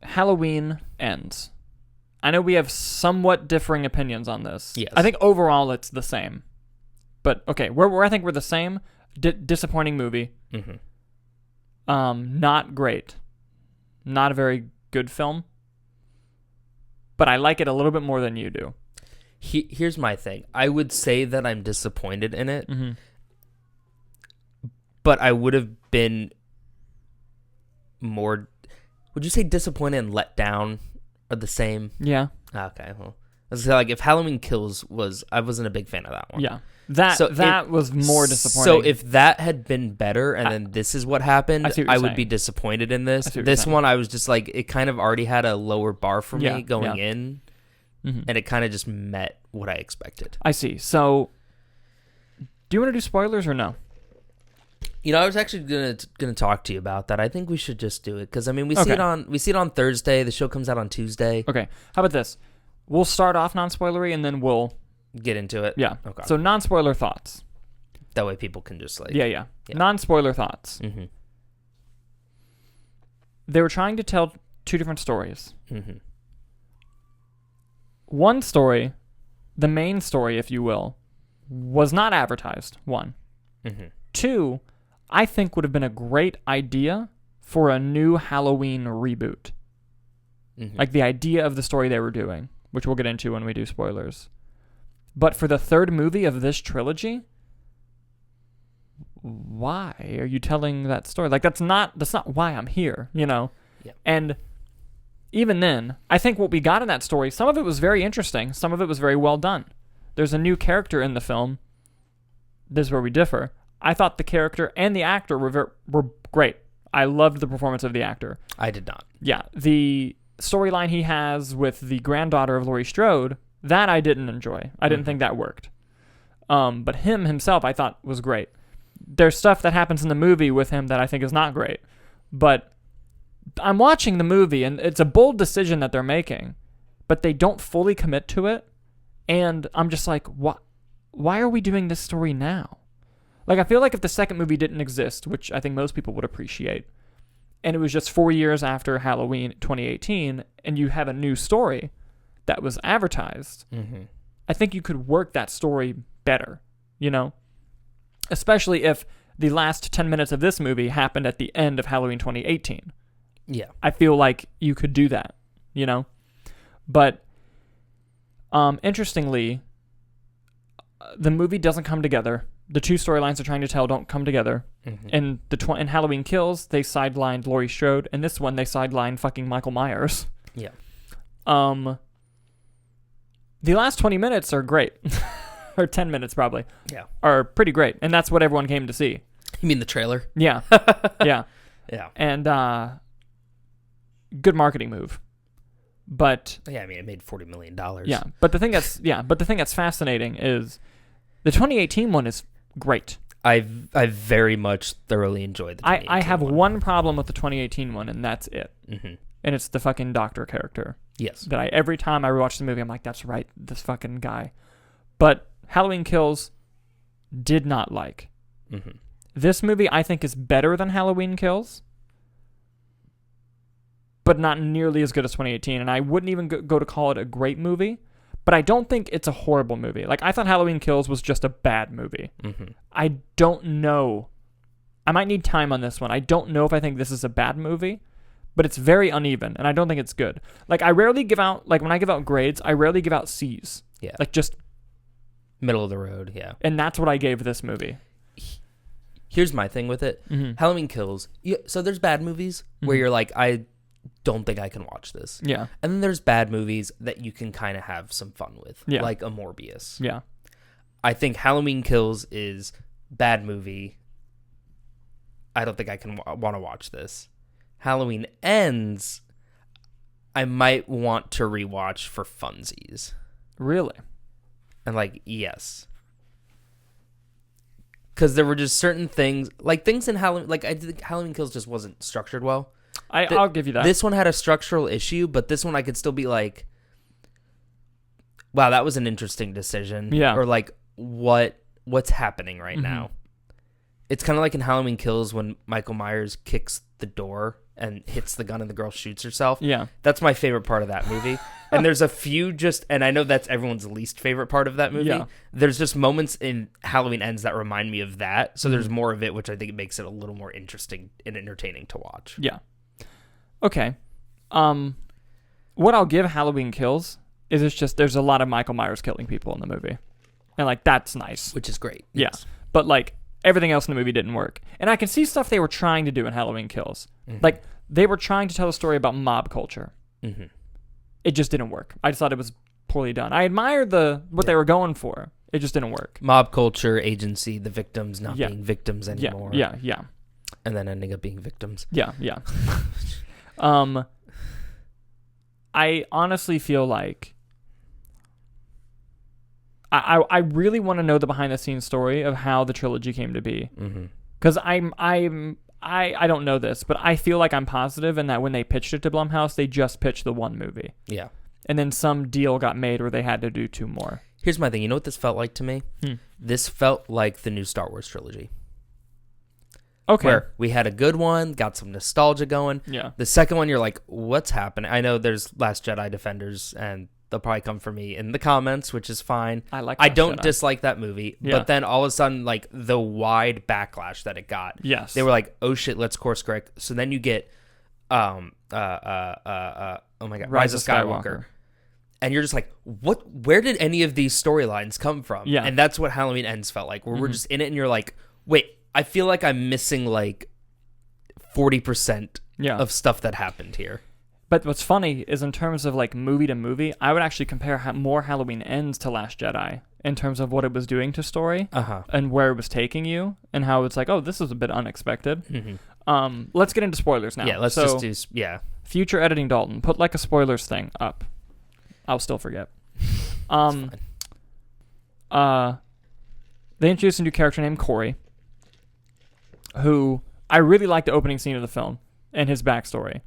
Halloween Ends. I know we have somewhat differing opinions on this. Yes. I think overall it's the same. But okay, where I think we're the same. Disappointing movie. Not great. Not a very good film. But I like it a little bit more than you do. Here's my thing. I would say that I'm disappointed in it. But I would have been more... Would you say disappointed and let down are the same? Yeah. Okay. Well, I was like, if Halloween Kills I wasn't a big fan of that one. Yeah. That was more disappointing. So if that had been better and then this is what happened, I would be saying. disappointed in this. This saying. one, I was just like, it kind of already had a lower bar for me going in, and it kind of just met what I expected. I see. So, do you want to do spoilers or no? You know, I was actually gonna talk to you about that. I think we should just do it because I mean, we see it on Thursday. The show comes out on Tuesday. Okay. How about this? We'll start off non-spoilery and then we'll get into it. Yeah. Okay. So non-spoiler thoughts. That way, people can just like yeah. Non-spoiler thoughts. Mm-hmm. They were trying to tell two different stories. Mm-hmm. One story, the main story, if you will, was not advertised. One. Mm-hmm. Two, I think would have been a great idea for a new Halloween reboot. Mm-hmm. Like the idea of the story they were doing, which we'll get into when we do spoilers. But for the third movie of this trilogy, why are you telling that story? Like that's not why I'm here, you know? Yeah. And even then, I think what we got in that story, some of it was very interesting, some of it was very well done. There's a new character in the film. This is where we differ. I thought the character and the actor were great. I loved the performance of the actor. I did not. Yeah, the storyline he has with the granddaughter of Laurie Strode, that I didn't enjoy. I didn't think that worked. But him himself, I thought was great. There's stuff that happens in the movie with him that I think is not great. But I'm watching the movie, and it's a bold decision that they're making, but they don't fully commit to it. And I'm just like, why are we doing this story now? Like, I feel like if the second movie didn't exist, which I think most people would appreciate, and it was just 4 years after Halloween 2018, and you have a new story that was advertised, I think you could work that story better, you know? Especially if the last 10 minutes of this movie happened at the end of Halloween 2018. Yeah. I feel like you could do that, you know? But, interestingly, the movie doesn't come together. The two storylines they're trying to tell don't come together. In Halloween Kills, they sidelined Laurie Strode. In this one, they sidelined fucking Michael Myers. Yeah. The last 20 minutes are great. Or 10 minutes, probably. Yeah. Are pretty great. And that's what everyone came to see. You mean the trailer? Yeah. Yeah. Yeah. And good marketing move. But yeah, I mean, it made $40 million. Yeah. But the thing that's fascinating is the 2018 one is great. I very much thoroughly enjoyed the 2018 I have one. one problem with the 2018 one, and that's it. Mm-hmm. And it's the fucking doctor character. Yes. That every time I rewatch the movie, I'm like, that's right, this fucking guy. But Halloween Kills did not like. Mm-hmm. This movie, I think, is better than Halloween Kills, but not nearly as good as 2018. And I wouldn't even go to call it a great movie, but I don't think it's a horrible movie. Like, I thought Halloween Kills was just a bad movie. Mm-hmm. I don't know. I might need time on this one. I don't know if I think this is a bad movie, but it's very uneven, and I don't think it's good. Like, I rarely give out, like, when I give out grades, I rarely give out C's. Yeah. Like, just middle of the road, yeah. And that's what I gave this movie. Here's my thing with it. Mm-hmm. Halloween Kills. So there's bad movies where you're like, I don't think I can watch this. Yeah. And then there's bad movies that you can kind of have some fun with. Yeah. Like a Morbius. Yeah. I think Halloween Kills is bad movie. I don't think I can want to watch this. Halloween Ends, I might want to rewatch for funsies. Really? And like, yes. Because there were just certain things, like things in Halloween, like I think Halloween Kills just wasn't structured well. I'll give you that. This one had a structural issue, but this one I could still be like, wow, that was an interesting decision. Yeah. Or like, what's happening right now? It's kind of like in Halloween Kills when Michael Myers kicks the door and hits the gun and the girl shoots herself. Yeah. That's my favorite part of that movie. And there's a few and I know that's everyone's least favorite part of that movie. Yeah. There's just moments in Halloween Ends that remind me of that. So there's more of it, which I think makes it a little more interesting and entertaining to watch. Yeah. Okay. What I'll give Halloween Kills is it's just there's a lot of Michael Myers killing people in the movie. And like that's nice. Which is great. Yeah. Yes. But like everything else in the movie didn't work. And I can see stuff they were trying to do in Halloween Kills. Like they were trying to tell a story about mob culture. It just didn't work. I just thought it was poorly done. I admired what they were going for. It just didn't work. Mob culture, agency, the victims not being victims anymore. Yeah. And then ending up being victims. Yeah. I honestly feel like I really want to know the behind the scenes story of how the trilogy came to be. Because I don't know this, but I feel like I'm positive in that when they pitched it to Blumhouse, they just pitched the one movie. Yeah. And then some deal got made where they had to do 2 more. Here's my thing. You know what this felt like to me? This felt like the new Star Wars trilogy. Okay. Where we had a good one, got some nostalgia going. Yeah. The second one, you're like, what's happening? I know there's Last Jedi defenders, and they'll probably come for me in the comments, which is fine. I don't dislike that movie, but then all of a sudden, like, the wide backlash that it got. Yes. They were like, oh shit, let's course correct. So then you get, oh my God, Rise of Skywalker. And you're just like, what? Where did any of these storylines come from? Yeah. And that's what Halloween Ends felt like, where we're just in it and you're like, wait, I feel like I'm missing like 40% of stuff that happened here. But what's funny is in terms of like movie to movie, I would actually compare more Halloween Ends to Last Jedi in terms of what it was doing to story and where it was taking you and how it's like, oh, this is a bit unexpected. Let's get into spoilers now. Yeah, let's just do, Future editing Dalton, put like a spoilers thing up. I'll still forget. They introduced a new character named Corey, who I really like the opening scene of the film and his backstory,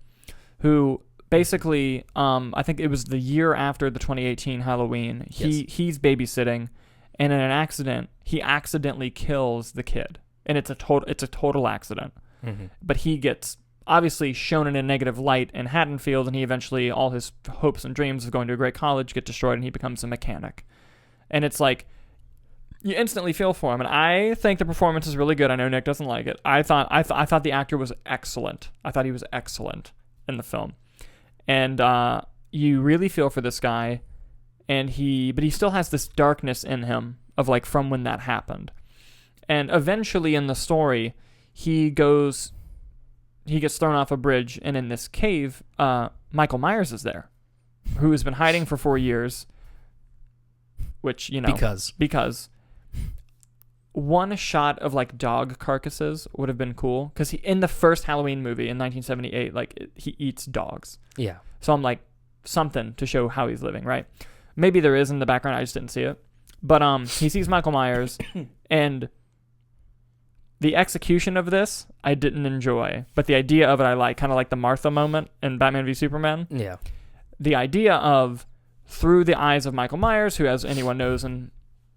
who basically, I think it was the year after the 2018 Halloween, he's babysitting, and in an accident, he accidentally kills the kid, and it's a total accident. But he gets obviously shown in a negative light in Haddonfield, and he eventually, all his hopes and dreams of going to a great college get destroyed, and he becomes a mechanic. And it's like, you instantly feel for him, and I think the performance is really good. I know Nick doesn't like it. I thought the actor was excellent. I thought he was excellent in the film, and you really feel for this guy, but he still has this darkness in him of like from when that happened, and eventually in the story, he gets thrown off a bridge, and in this cave, Michael Myers is there, who has been hiding for 4 years, which because. One shot of like dog carcasses would have been cool because in the first Halloween movie in 1978, like he eats dogs. Yeah. So I'm like, something to show how he's living, right? Maybe there is in the background. I just didn't see it. But he sees Michael Myers, and the execution of this I didn't enjoy, but the idea of it I like, kind of like the Martha moment in Batman v Superman. Yeah. The idea of through the eyes of Michael Myers, who, as anyone knows in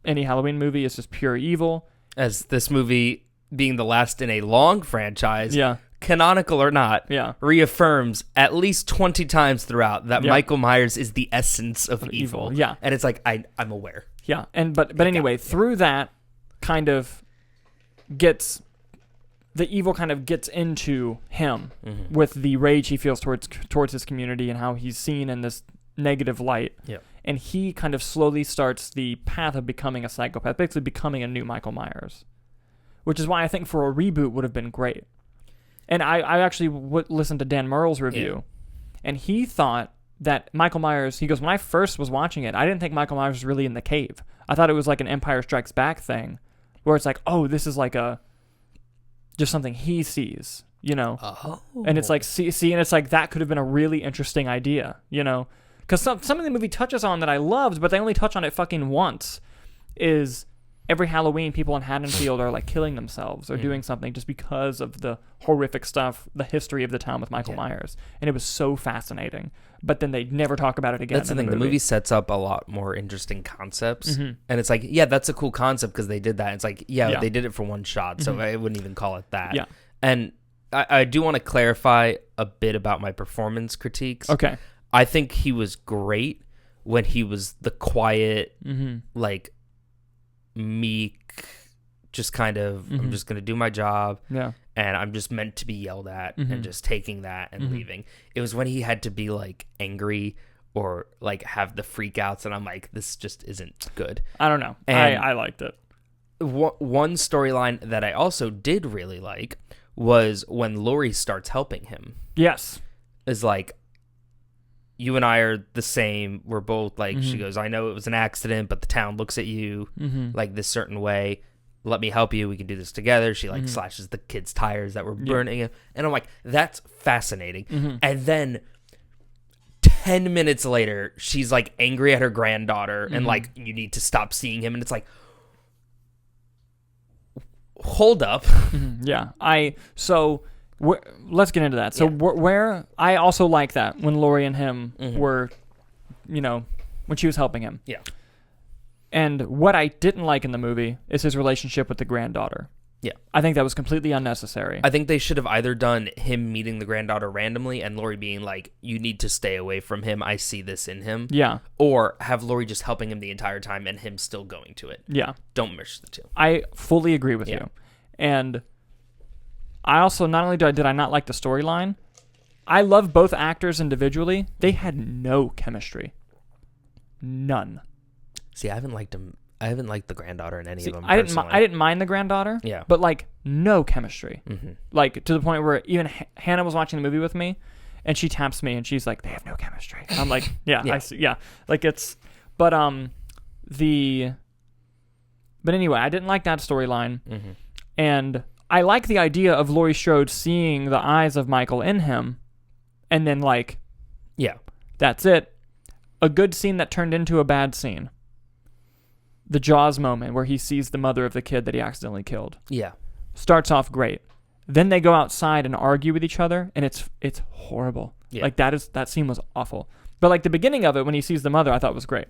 any Halloween movie, is just pure evil. As this movie being the last in a long franchise, canonical or not, reaffirms at least 20 times throughout that Michael Myers is the essence of evil. Yeah. And it's like, I'm aware. Yeah. And but anyway, through that kind of the evil kind of gets into him with the rage he feels towards his community and how he's seen in this negative light. Yeah. And he kind of slowly starts the path of becoming a psychopath, basically becoming a new Michael Myers, which is why I think for a reboot would have been great. And I actually listened to Dan Murrell's review, and he thought that Michael Myers, he goes, when I first was watching it, I didn't think Michael Myers was really in the cave. I thought it was like an Empire Strikes Back thing, where it's like, oh, this is like just something he sees, you know? Oh. And it's like, see, and it's like, that could have been a really interesting idea, you know? Because something the movie touches on that I loved, but they only touch on it fucking once, is every Halloween people in Haddonfield are like killing themselves or doing something just because of the horrific stuff, the history of the town with Michael Myers. And it was so fascinating. But then they never talk about it again. That's the thing. The movie sets up a lot more interesting concepts. And it's like, yeah, that's a cool concept because they did that. It's like, they did it for one shot. So I wouldn't even call it that. Yeah. And I do want to clarify a bit about my performance critiques. Okay. I think he was great when he was the quiet, like, meek, just kind of, I'm just going to do my job. Yeah. And I'm just meant to be yelled at and just taking that and leaving. It was when he had to be, like, angry or, like, have the freakouts. And I'm like, this just isn't good. I don't know. I liked it. One storyline that I also did really like was when Laurie starts helping him. Yes. Is like, you and I are the same. We're both like, she goes, I know it was an accident, but the town looks at you like this certain way. Let me help you. We can do this together. She like slashes the kid's tires that were burning. And I'm like, that's fascinating. And then 10 minutes later, she's like angry at her granddaughter and like, you need to stop seeing him. And it's like, hold up. Yeah. Let's get into that. So where I also like that when Laurie and him were, when she was helping him. Yeah. And what I didn't like in the movie is his relationship with the granddaughter. Yeah. I think that was completely unnecessary. I think they should have either done him meeting the granddaughter randomly and Laurie being like, you need to stay away from him. I see this in him. Yeah. Or have Laurie just helping him the entire time and him still going to it. Yeah. Don't mix the two. I fully agree with you. And I also, not only did I not like the storyline, I love both actors individually. They had no chemistry. None. See, I haven't liked him. I haven't liked the granddaughter in any of them. I didn't mind the granddaughter. Yeah. But like no chemistry. Like to the point where even Hannah was watching the movie with me, and she taps me and she's like, "They have no chemistry." I'm like, "Yeah, I see." Yeah. Like it's, but but anyway, I didn't like that storyline, and I like the idea of Laurie Strode seeing the eyes of Michael in him, and then like, that's it. A good scene that turned into a bad scene. The Jaws moment where he sees the mother of the kid that he accidentally killed. Yeah. Starts off great. Then they go outside and argue with each other, and it's horrible. Yeah. Like that scene was awful. But like the beginning of it when he sees the mother, I thought was great.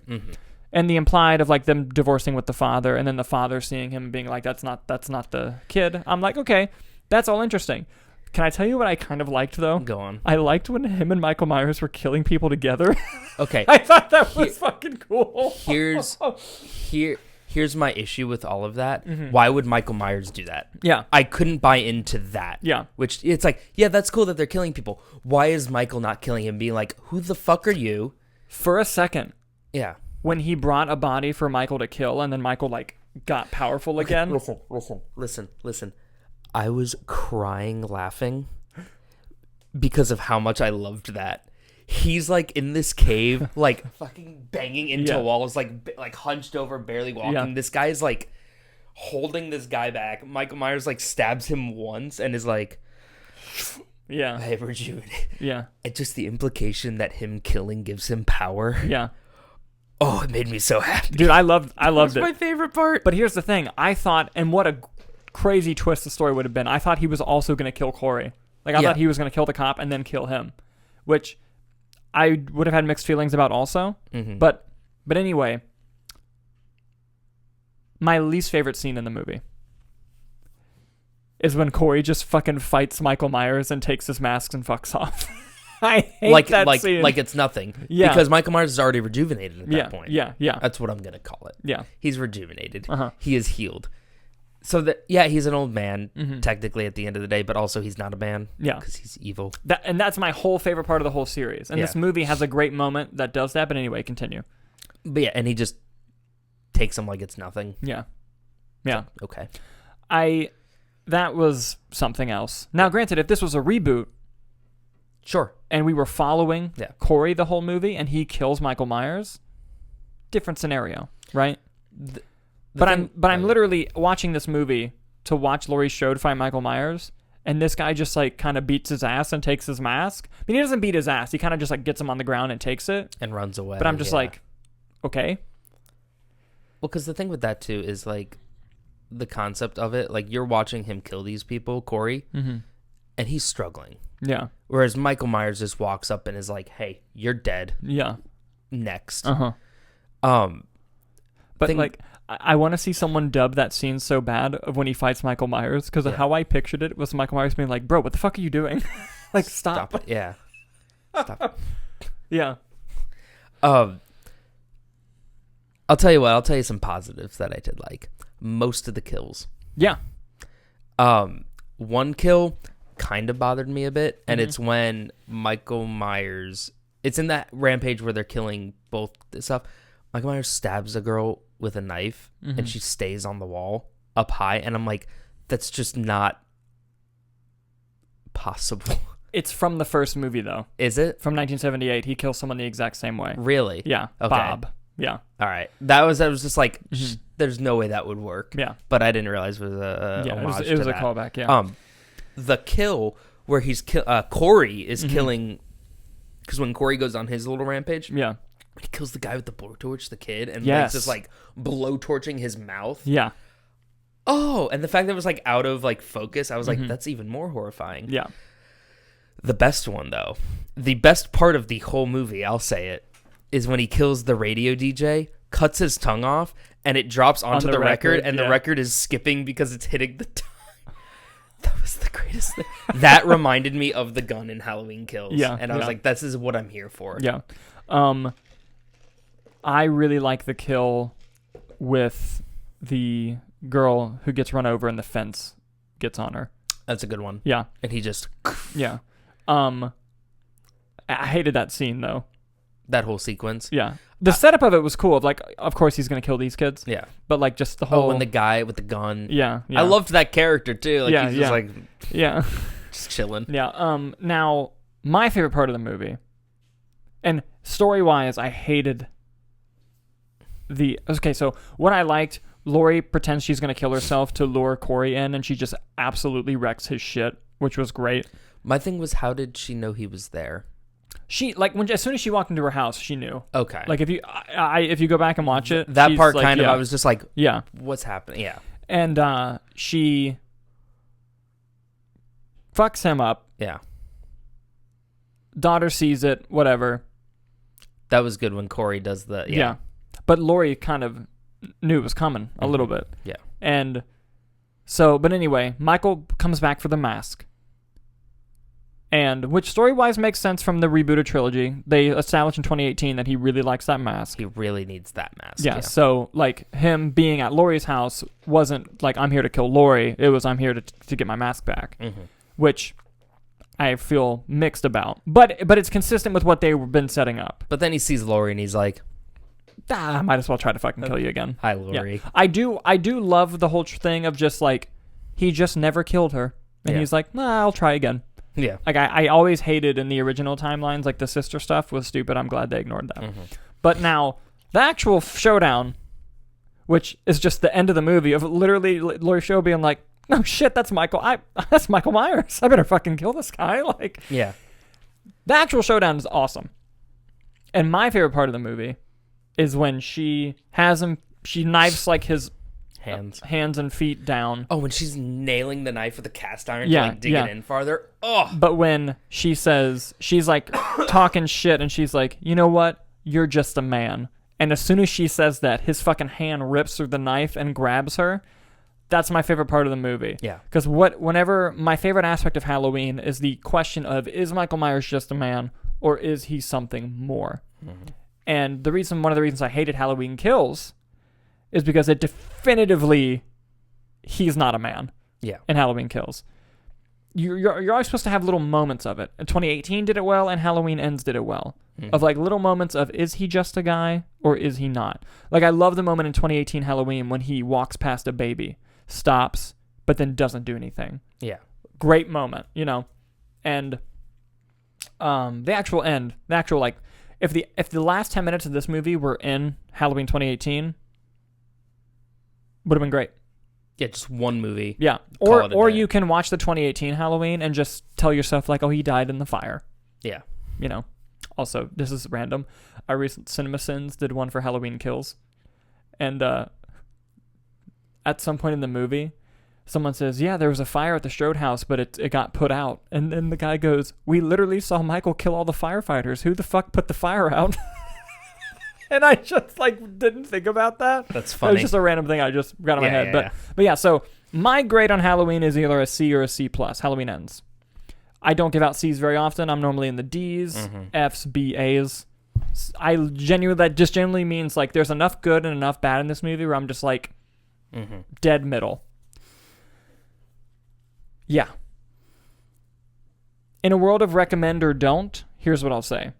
And the implied of like them divorcing with the father, and then the father seeing him and being like, that's not the kid. I'm like, okay, that's all interesting. Can I tell you what I kind of liked, though? Go on. I liked when him and Michael Myers were killing people together. Okay. I thought that was fucking cool. Here's my issue with all of that. Why would Michael Myers do that? Yeah. I couldn't buy into that. Yeah. Which, it's like, yeah, that's cool that they're killing people. Why is Michael not killing him? Being like, who the fuck are you? For a second. Yeah. When he brought a body for Michael to kill, and then Michael, like, got powerful again. Listen. I was crying laughing because of how much I loved that. He's like in this cave, like fucking banging into walls, like hunched over, barely walking. Yeah. This guy's like holding this guy back. Michael Myers like stabs him once and is like, I have rejuvenated. Yeah. And just the implication that him killing gives him power. Yeah. Oh, it made me so happy. Dude, I loved it. That's my favorite part. But here's the thing. I thought, and what a crazy twist the story would have been, I thought he was also going to kill Corey. Like, I thought he was going to kill the cop and then kill him, which I would have had mixed feelings about also. But anyway, my least favorite scene in the movie is when Corey just fucking fights Michael Myers and takes his mask and fucks off. I hate that scene. Like it's nothing. Yeah. Because Michael Myers is already rejuvenated at that point. Yeah. That's what I'm going to call it. Yeah. He's rejuvenated. He is healed. So he's an old man, technically, at the end of the day, but also he's not a man. Yeah. Because he's evil. And that's my whole favorite part of the whole series. And this movie has a great moment that does that, but anyway, continue. But yeah, and he just takes him like it's nothing. Yeah. Yeah. So, okay. That was something else. Now, granted, if this was a reboot, sure, and we were following Corey the whole movie, and he kills Michael Myers, different scenario, right? I'm literally watching this movie to watch Laurie Strode fight Michael Myers, and this guy just like kind of beats his ass and takes his mask. I mean, he doesn't beat his ass. He kind of just like gets him on the ground and takes it and runs away. But I'm just like, okay. Well, because the thing with that too is like the concept of it. Like you're watching him kill these people, Corey, and he's struggling. Yeah. Whereas Michael Myers just walks up and is like, "Hey, you're dead." Yeah. Next. But like, I want to see someone dub that scene so bad of when he fights Michael Myers, because of how I pictured it was Michael Myers being like, "Bro, what the fuck are you doing? Like, stop." Yeah. Stop. Yeah. I'll tell you what. I'll tell you some positives that I did like. Most of the kills. Yeah. One kill kind of bothered me a bit, and it's when Michael Myers. It's in that rampage where they're killing both stuff. Michael Myers stabs a girl with a knife, and she stays on the wall up high, and I'm like, that's just not possible. It's from the first movie, though. Is it? From 1978. He kills someone the exact same way. Really? Yeah. Okay. Bob. Yeah. All right. I was just like, there's no way that would work. Yeah. But I didn't realize it was a homage it was to a that. callback, yeah. The kill where Corey is killing, because when Corey goes on his little rampage, yeah, he kills the guy with the blowtorch, the kid, and yes. just like blowtorching his mouth. Yeah. Oh, and the fact that it was like out of like focus, I was like, that's even more horrifying. Yeah. The best one, though, the best part of the whole movie, I'll say it, is when he kills the radio DJ, cuts his tongue off, and it drops onto the record, and the record is skipping because it's hitting the tongue. That was the greatest thing. That reminded me of the gun in Halloween Kills. Yeah. And I was like, this is what I'm here for. Yeah. I really like the kill with the girl who gets run over and the fence gets on her. That's a good one. Yeah. And he just... Yeah. I hated that scene, though. That whole sequence. Yeah. The setup of it was cool. Of like, of course he's going to kill these kids. Yeah. But like just the whole... Oh, and the guy with the gun. Yeah. I loved that character, too. Like, yeah, he's just like... Yeah. Just chilling. Yeah. Now, my favorite part of the movie, and story-wise, I hated the... Okay, so what I liked, Laurie pretends she's going to kill herself to lure Corey in, and she just absolutely wrecks his shit, which was great. My thing was, how did she know he was there? She like as soon as she walked into her house, she knew. Okay. Like if you go back and watch it, that part like, I was just like, yeah, what's happening? Yeah. And she fucks him up. Yeah. Daughter sees it, whatever. That was good when Corey does the yeah. But Laurie kind of knew it was coming a little bit. Yeah. And so, but anyway, Michael comes back for the mask. And which story-wise makes sense from the rebooted trilogy. They established in 2018 that he really likes that mask. He really needs that mask. Yeah, so like him being at Laurie's house wasn't like I'm here to kill Laurie. It was I'm here to get my mask back, which I feel mixed about. But it's consistent with what they've been setting up. But then he sees Laurie and he's like, I might as well try to fucking kill you again. Hi, Laurie. Yeah. I do love the whole thing of just like he just never killed her, and he's like, I'll try again. Yeah. Like, I always hated in the original timelines, like, the sister stuff was stupid. I'm glad they ignored that. But now, the actual showdown, which is just the end of the movie, of literally Laurie Strode being like, no shit, that's Michael Myers. I better fucking kill this guy. Like, yeah. The actual showdown is awesome. And my favorite part of the movie is when she has him, she knifes, like, his... hands and feet down. Oh, when she's nailing the knife with the cast iron to like dig it in farther. Oh. But when she says, she's like talking shit and she's like, you know what? You're just a man. And as soon as she says that, his fucking hand rips through the knife and grabs her. That's my favorite part of the movie. Yeah. Because whenever my favorite aspect of Halloween is the question of, is Michael Myers just a man or is he something more? And one of the reasons I hated Halloween Kills is because it definitively, he's not a man. Yeah. In Halloween Kills. You're always supposed to have little moments of it. And 2018 did it well, and Halloween Ends did it well. Of like little moments of, is he just a guy or is he not? Like I love the moment in 2018 Halloween when he walks past a baby, stops, but then doesn't do anything. Yeah. Great moment, you know. And the actual end, like, if the last 10 minutes of this movie were in Halloween 2018, would have been great. Yeah, just one movie. Yeah. Or you can watch the 2018 Halloween and just tell yourself, like, oh, he died in the fire. Yeah. You know. Also, this is random. Our recent CinemaSins did one for Halloween Kills. And at some point in the movie, someone says, yeah, there was a fire at the Strode house, but it got put out. And then the guy goes, we literally saw Michael kill all the firefighters. Who the fuck put the fire out? And I just, like, didn't think about that. That's funny. It was just a random thing I just got in my head. But yeah, so my grade on Halloween is either a C or a C+. Halloween Ends. I don't give out C's very often. I'm normally in the D's, F's, B, A's. That just generally means, like, there's enough good and enough bad in this movie where I'm just, like, dead middle. Yeah. In a world of recommend or don't, here's what I'll say.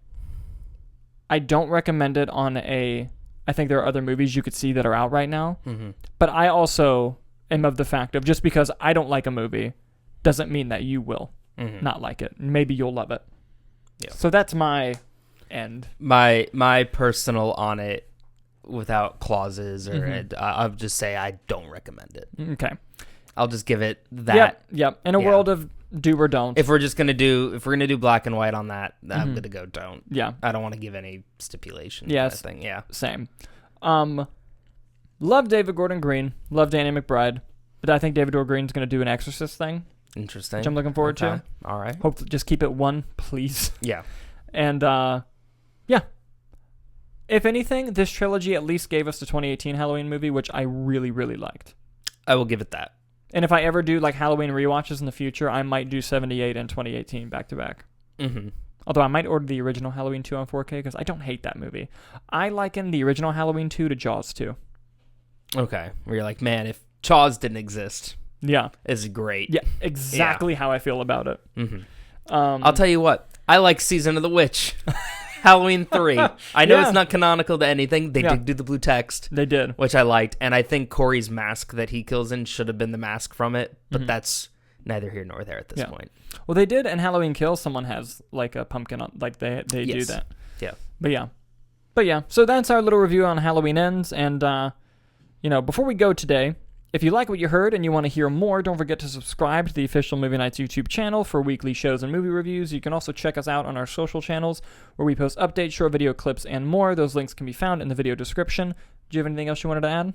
I don't recommend it on I think there are other movies you could see that are out right now. But I also am of the fact of just because I don't like a movie doesn't mean that you will. not like it. Maybe you'll love it. Yeah. So that's my end. My personal on it, without clauses or I'll just say I don't recommend it. Okay. I'll just give it that. Yep. In a world of do or don't. If we're gonna do black and white on that, I'm gonna go don't. Yeah. I don't want to give any stipulation. Yes. Thing. Yeah. Same. Love David Gordon Green. Love Danny McBride. But I think David Gordon Green's gonna do an Exorcist thing. Interesting. Which I'm looking forward to. All right. Hope to just keep it one, please. Yeah. And yeah. If anything, this trilogy at least gave us the 2018 Halloween movie, which I really, really liked. I will give it that. And if I ever do like Halloween rewatches in the future, I might do 78 and 2018 back to back. Although I might order the original Halloween 2 on 4K because I don't hate that movie. I liken the original Halloween 2 to Jaws 2. Okay. Where you're like, man, if Jaws didn't exist, it's great. Yeah, exactly how I feel about it. I'll tell you what. I like Season of the Witch. Halloween 3. I know it's not canonical to anything. They did do the blue text. They did. Which I liked. And I think Corey's mask that he kills in should have been the mask from it. But that's neither here nor there at this point. Well, they did in Halloween Kills. Someone has like a pumpkin on. Like they do that. Yeah. But yeah. So that's our little review on Halloween Ends. And, before we go today, if you like what you heard and you want to hear more, don't forget to subscribe to the official Movie Nights YouTube channel for weekly shows and movie reviews. You can also check us out on our social channels where we post updates, short video clips, and more. Those links can be found in the video description. Do you have anything else you wanted to add?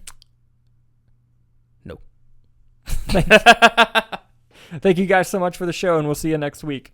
No. Thank you guys so much for the show, and we'll see you next week.